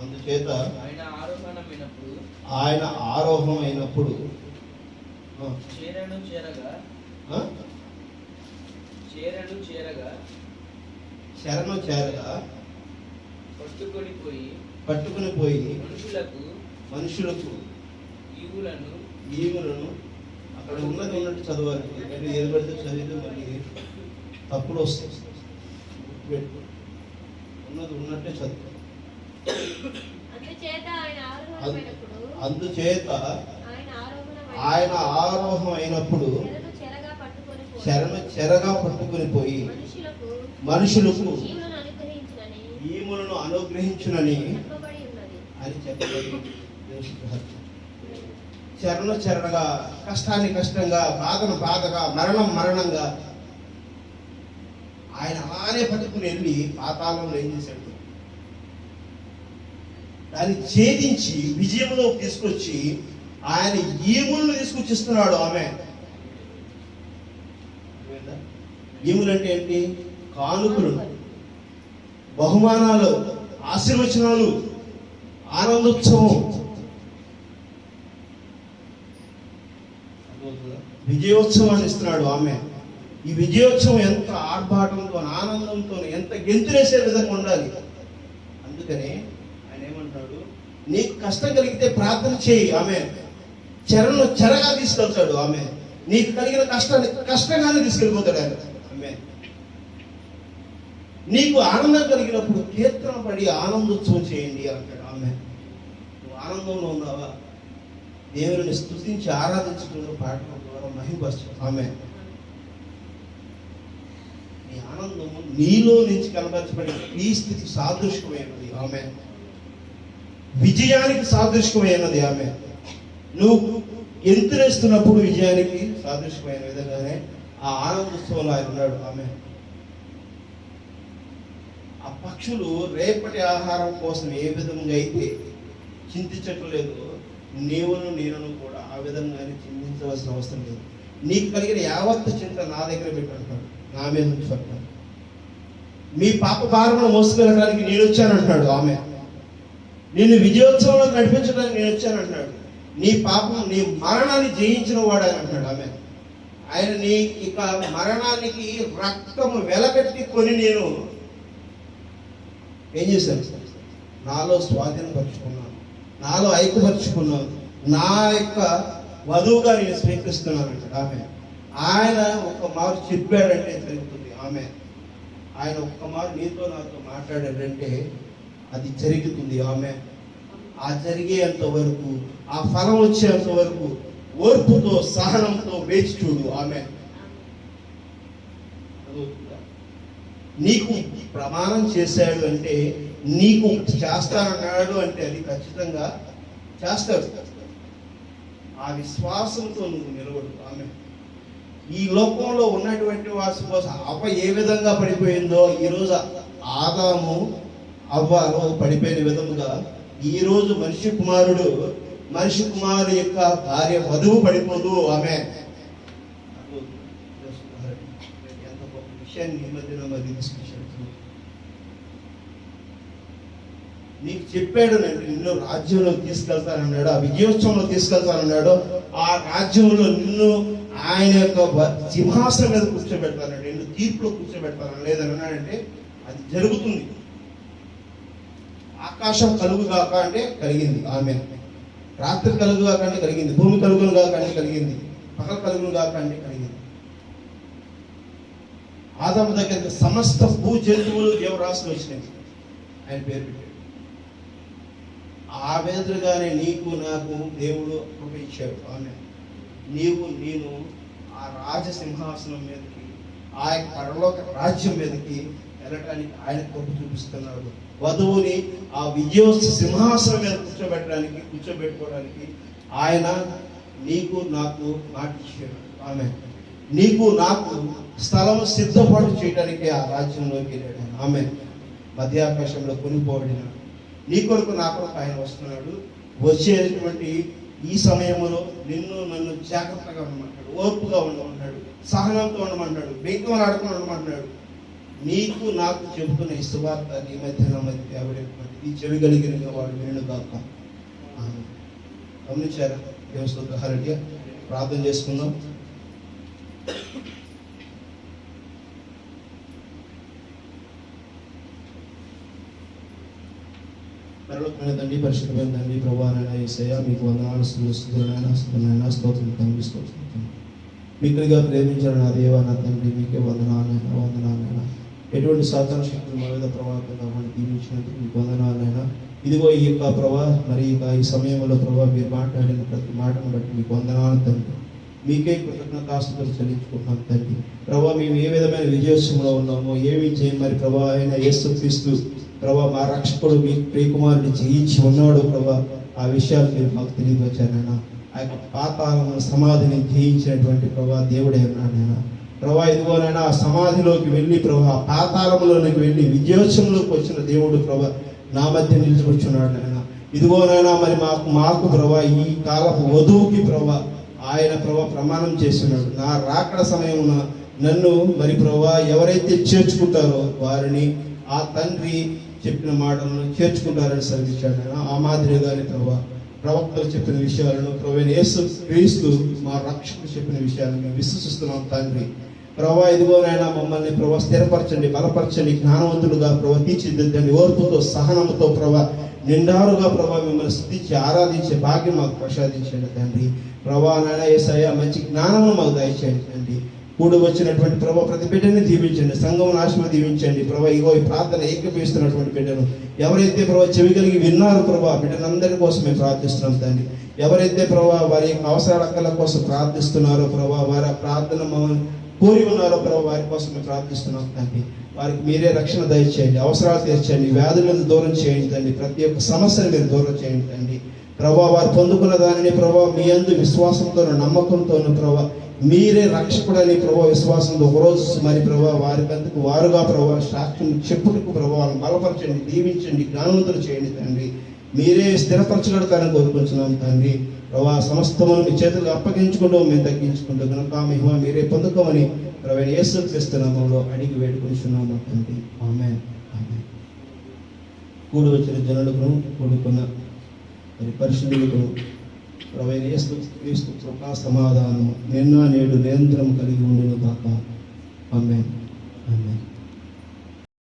అందుచేత ఆయన ఆరోహమైనప్పుడు శరణు చేరగా పట్టుకొని పోయి మనుషులకు ఈవులను అక్కడ ఉన్నట్టు చదవాలి. ఎందుకంటే ఏది పడితే చదివితే మళ్ళీ తప్పులు వస్తాయి. ఉన్నట్టే చదువు. అందుచేత ఆయన ఆరోహం అయినప్పుడు శరణు చెరగా పట్టుకొని పోయి మనుషులకు ఈములను అనుగ్రహించునని అని చెప్పబడి చెరగా కష్టాన్ని కష్టంగా, బాధను బాధగా, మరణంగా ఆయన అలానే పట్టుకుని వెళ్ళి పాతాళంలో ఏం చేశాడు? దాన్ని ఛేదించి విజయంలో తీసుకొచ్చి ఆయన ఈములను తీసుకొచ్చిస్తున్నాడు. ఆమె ఈములు అంటే ఏంటి? కానుకలు, బహుమానాలు, ఆశీర్వచనాలు, ఆనందోత్సవం, విజయోత్సవాన్ని ఇస్తున్నాడు. ఆమె ఈ విజయోత్సవం ఎంత ఆర్భాటంతో, ఆనందంతో, ఎంత గెంతులేసే విధంగా ఉండాలి. అందుకనే ఆయన ఏమంటాడు? నీకు కష్టం కలిగితే ప్రార్థన చేయి. ఆమె చెరగా తీసుకెళ్తాడు. ఆమె నీకు కలిగిన కష్టాన్ని కష్టంగానే తీసుకెళ్ళిపోతాడు ఆయన. ఆమె నీకు ఆనందం కలిగినప్పుడు కీర్తన పడి ఆనందోత్సవం చేయండి అంటాడు. ఆమె నువ్వు ఆనందంలో ఉన్నావా? దేవుని స్తుతించి ఆరాధించడం పాటల ద్వారా మహిమపరచు. ఆమె నీ ఆనందము నీలో నుంచి కనబరచబడి ఈ స్థితికి సాదృశ్యమైనది. ఆమె విజయానికి సాదృశ్యమైనది. ఆమె నువ్వు ఎంతురేస్తున్నప్పుడు విజయానికి సాదృశ్యమైన విధంగానే ఆ ఆనందోత్సవంలో ఆయన ఉన్నాడు. ఆమె ఆ పక్షులు రేపటి ఆహారం కోసం ఏ విధంగా అయితే చింతించట్లేదు, నేను కూడా ఆ విధంగానే చింతించవలసిన అవసరం లేదు. నీకు కలిగిన యావత్తు చింత నా దగ్గర పెట్టంటాడు, నా మీద నుంచి పట్టాడు. మీ పాప భారంలో మోసుకెళ్ళడానికి నేను వచ్చానంటున్నాడు. ఆమె నిన్ను విజయోత్సవంలో నడిపించడానికి నేను వచ్చానంటున్నాడు. నీ పాపం, నీ మరణాన్ని జయించిన వాడు ఆయన అంటున్నాడు. ఆమె ఆయన నీ ఇక మరణానికి రక్తము వెలకట్టి కొని నేను ఏం చేశాను? నాలో స్వాధీనపరుచుకున్నాను, నాలో ఐక్యపరుచుకున్నాను, నా యొక్క వధువుగా నేను స్వీకరిస్తున్నాను అంటాడు. ఆమె ఆయన ఒక్క మారు చెప్పాడంటే జరుగుతుంది. ఆమె ఆయన ఒక్క మారు నీతో నాతో మాట్లాడాడంటే అది జరుగుతుంది. ఆమె ఆ జరిగేంత వరకు, ఆ ఫలం వచ్చేంత వరకు ఓర్పుతో, సహనంతో వేచి చూడు. ఆమె నీకు ప్రమాణం చేశాడు అంటే, నీకు చేస్తానన్నాడు అంటే అది ఖచ్చితంగా చేస్తాడు. ఆ విశ్వాసంతో నువ్వు నిలబడు. ఆమె ఈ లోకంలో ఉన్నటువంటి వాసి కోసం అవ్వ ఏ విధంగా పడిపోయిందో, ఈరోజు ఆదాము అవ్వలో పడిపోయిన విధముగా ఈరోజు మనిషి కుమారుడు యొక్క భార్య వధువు పడిపోదు. ఆమె ఎంత గొప్ప విషయాన్ని ఈ మధ్యన మరి నీకు చెప్పాడు, నేను నిన్ను రాజ్యంలో తీసుకెళ్తానన్నాడు, ఆ విజయోత్సవంలో తీసుకెళ్తానన్నాడు, ఆ రాజ్యంలో నిన్ను ఆయన యొక్క సింహాసనం మీద కూర్చోబెడతానన్నాడు, నిన్ను తీర్పులో కూర్చోబెడతాను లేదని అన్నాడంటే అది జరుగుతుంది. ఆకాశం కలుగుగాక అంటే కలిగింది. ఆమె రాత్రి కలుగుగాక అంటే కలిగింది, భూమి కలుగును గాక అంటే కలిగింది, పగలు కలుగును గాక అంటే కలిగింది. ఆదాము దగ్గర సమస్త భూ జంతువులు జీవరాశులు వచ్చినాయి, ఆయన పేరు పెట్టాడు. ఆ వేదికగానే నీకు నాకు దేవుడు కృప ఇచ్చాడు. ఆమె నేను ఆ రాజసింహాసనం మీదకి, ఆ పరలోక రాజ్యం మీదకి వెళ్ళటానికి ఆయన కృప చూపిస్తున్నాడు. వధువుని ఆ విజయోత్సవ సింహాసనం మీద కూర్చోబెట్టుకోవడానికి ఆయన నీకు నాకు మాట ఇచ్చాడు. ఆమె నీకు నాకు స్థలం సిద్ధపాటు చేయడానికి ఆ రాజ్యంలోకి వెళ్ళాడు. ఆమె మధ్యాకాశంలో కొనిపోబడిన నీ కొరకు నా కొరకు ఆయన వస్తున్నాడు. వచ్చేటువంటి ఈ సమయంలో నిన్ను నన్ను జాగ్రత్తగా ఉండమంటాడు, ఓర్పుగా ఉండమంటాడు, సహనంతో ఉండమంటాడు, బెంకం ఆడుకుని ఉండమంటాడు. నీకు నాకు చెబుతున్న ఈ సువార్త నీ మధ్య నా మధ్య ఈ చెవి కలిగిన వాడు విను కాక. గమనించారా? దేవస్థ హరిగా ప్రార్థన చేసుకుందాం. పరలోకమైన తండ్రి, పరిశుద్ధమైన తండ్రి, ప్రభువైన యేసయ్య మీకు వందనాలు, స్తుతులైనా స్తోత్రం తండ్రి, స్తోత్రం. మిక్కులుగా ప్రేమించిన నా దేవా, నా తండ్రి, మీకే వందనాలైనా. ఎటువంటి సాతాన శక్తులు మా మీద ప్రభావితంగా మనం దీవించినందుకు మీకు వందనాలైనా. ఇదిగో ఈ యొక్క ప్రభా, మరి ఈ సమయంలో ప్రభా మీరు మాట్లాడిన ప్రతి మాటను బట్టి మీకు వందనాలు తండ్రి. మీకే కృతజ్ఞతాస్తుతులు చెల్లించుకుంటున్నాం తండ్రి. ప్రభా మేము ఏ విధమైన విజయోత్సవంలో ఉన్నామో ఏమి చేయం మరి ప్రభా ఆయన యేసుక్రీస్తు ప్రభా మా రక్షకుడు మీ ప్రియకుమారుని జయించి ఉన్నాడు ప్రభా. ఆ విషయాలు మీరు మాకు తెలియవచ్చానైనా. ఆ యొక్క పాతాళమును సమాధిని జయించినటువంటి ప్రభా దేవుడే ఉన్నాడైనా. ప్రభా ఇదిగోనైనా ఆ సమాధిలోకి వెళ్ళి ప్రభా పాతాళంలోనికి వెళ్ళి విజయోత్సవంలోకి వచ్చిన దేవుడు ప్రభా నా మధ్య నిలిచివచ్చున్నాడు ఆయన. ఇదిగోనైనా మరి మాకు ప్రభా ఈ కాలపు వధువుకి ప్రభా ఆయన ప్రభా ప్రమాణం చేస్తున్నాడు. నా రాకడ సమయమున నన్ను మరి ప్రభా ఎవరైతే చేర్చుకుంటారో వారిని ఆ తండ్రి చెప్పిన మాటలను చేర్చుకుంటారని సెలవిచ్చాడు. ఆ మాదిరిగానే ప్రభా ప్రవక్తలు చెప్పిన విషయాలను ప్రభు యేసు క్రీస్తు మా రక్షకుడు చెప్పిన విషయాలను మేము విశ్వసిస్తున్నాం తండ్రి. ప్రభా ఇదిగోనైనా మమ్మల్ని ప్రభా స్థిరపరచండి, బలపరచండి, జ్ఞానవంతులుగా ప్రభా తీర్చిదిద్దండి, ఓర్పుతో సహనంతో ప్రభా నిండారుగా ప్రభా మిమ్మల్ని స్తుతించి ఆరాధించే భాగ్యం మాకు ప్రసాదించండి తండ్రి. ప్రభా నాయన యేసయ్య మంచి జ్ఞానమును మాకు దయచేయండి తండ్రి. కూడి వచ్చినటువంటి ప్రభా ప్రతి బిడ్డని దీవించండి, సంఘం ఆశీర్వాదం దీవించండి ప్రభా. ఇగో ఈ ప్రార్థన ఏకీభవిస్తున్నటువంటి బిడ్డను ఎవరైతే ప్రభా చెవి కలిగి విన్నారు ప్రభా బిడ్డలందరి కోసం మేము ప్రార్థిస్తున్నాం తండ్రి. ఎవరైతే ప్రభా వారి అవసరాల అక్కల కోసం ప్రార్థిస్తున్నారో ప్రభా, వారి ప్రార్థన మమ్మల్ని కోరి ఉన్నారో ప్రభా వారి కోసం మేము ప్రార్థిస్తున్నాం తండ్రి. వారికి మీరే రక్షణ దయచేయండి, అవసరాలు తీర్చండి, వ్యాధులను దూరం చేయండి తండ్రి. ప్రతి ఒక్క సమస్యను మీరు దూరం చేయండి తండ్రి. ప్రభా వారు పొందుకున్న దానిని ప్రభా మీ యందు విశ్వాసంతోనూ నమ్మకంతోనూ ప్రభా మీరే రక్షకుడని ప్రభా విశ్వాసంతో ఒకరోజు మరి ప్రభా వారికందుకు వారుగా ప్రభా సాక్ష్యం చెప్పుటకు ప్రభా వాళ్ళని బలపరచండి, దీవించండి, జ్ఞానవంతులు చేయండి తండ్రి. మీరే స్థిరపరచగలుగుతారని కోరుకుంటున్నాం తండ్రి. ప్రభా సమస్తమును మీ చేతులకు అప్పగించుకుంటూ మేము తగ్గించుకుంటూ కనుక మహిమ మీరే పొందుకోమని ప్రభు యేసు క్రీస్తు నామములో అడిగి వేడుకుంటున్నాము తండ్రి. ఆమేన్. ఆమేన్. కూడి వచ్చిన జనులకు కూడుకున్న మరి పరిశుద్ధులకు ప్రభు యేసు క్రీస్తు కృపా సమాధానము నిన్న నేడు నిరంతరం కలిగి ఉండును గాక. ఆమేన్.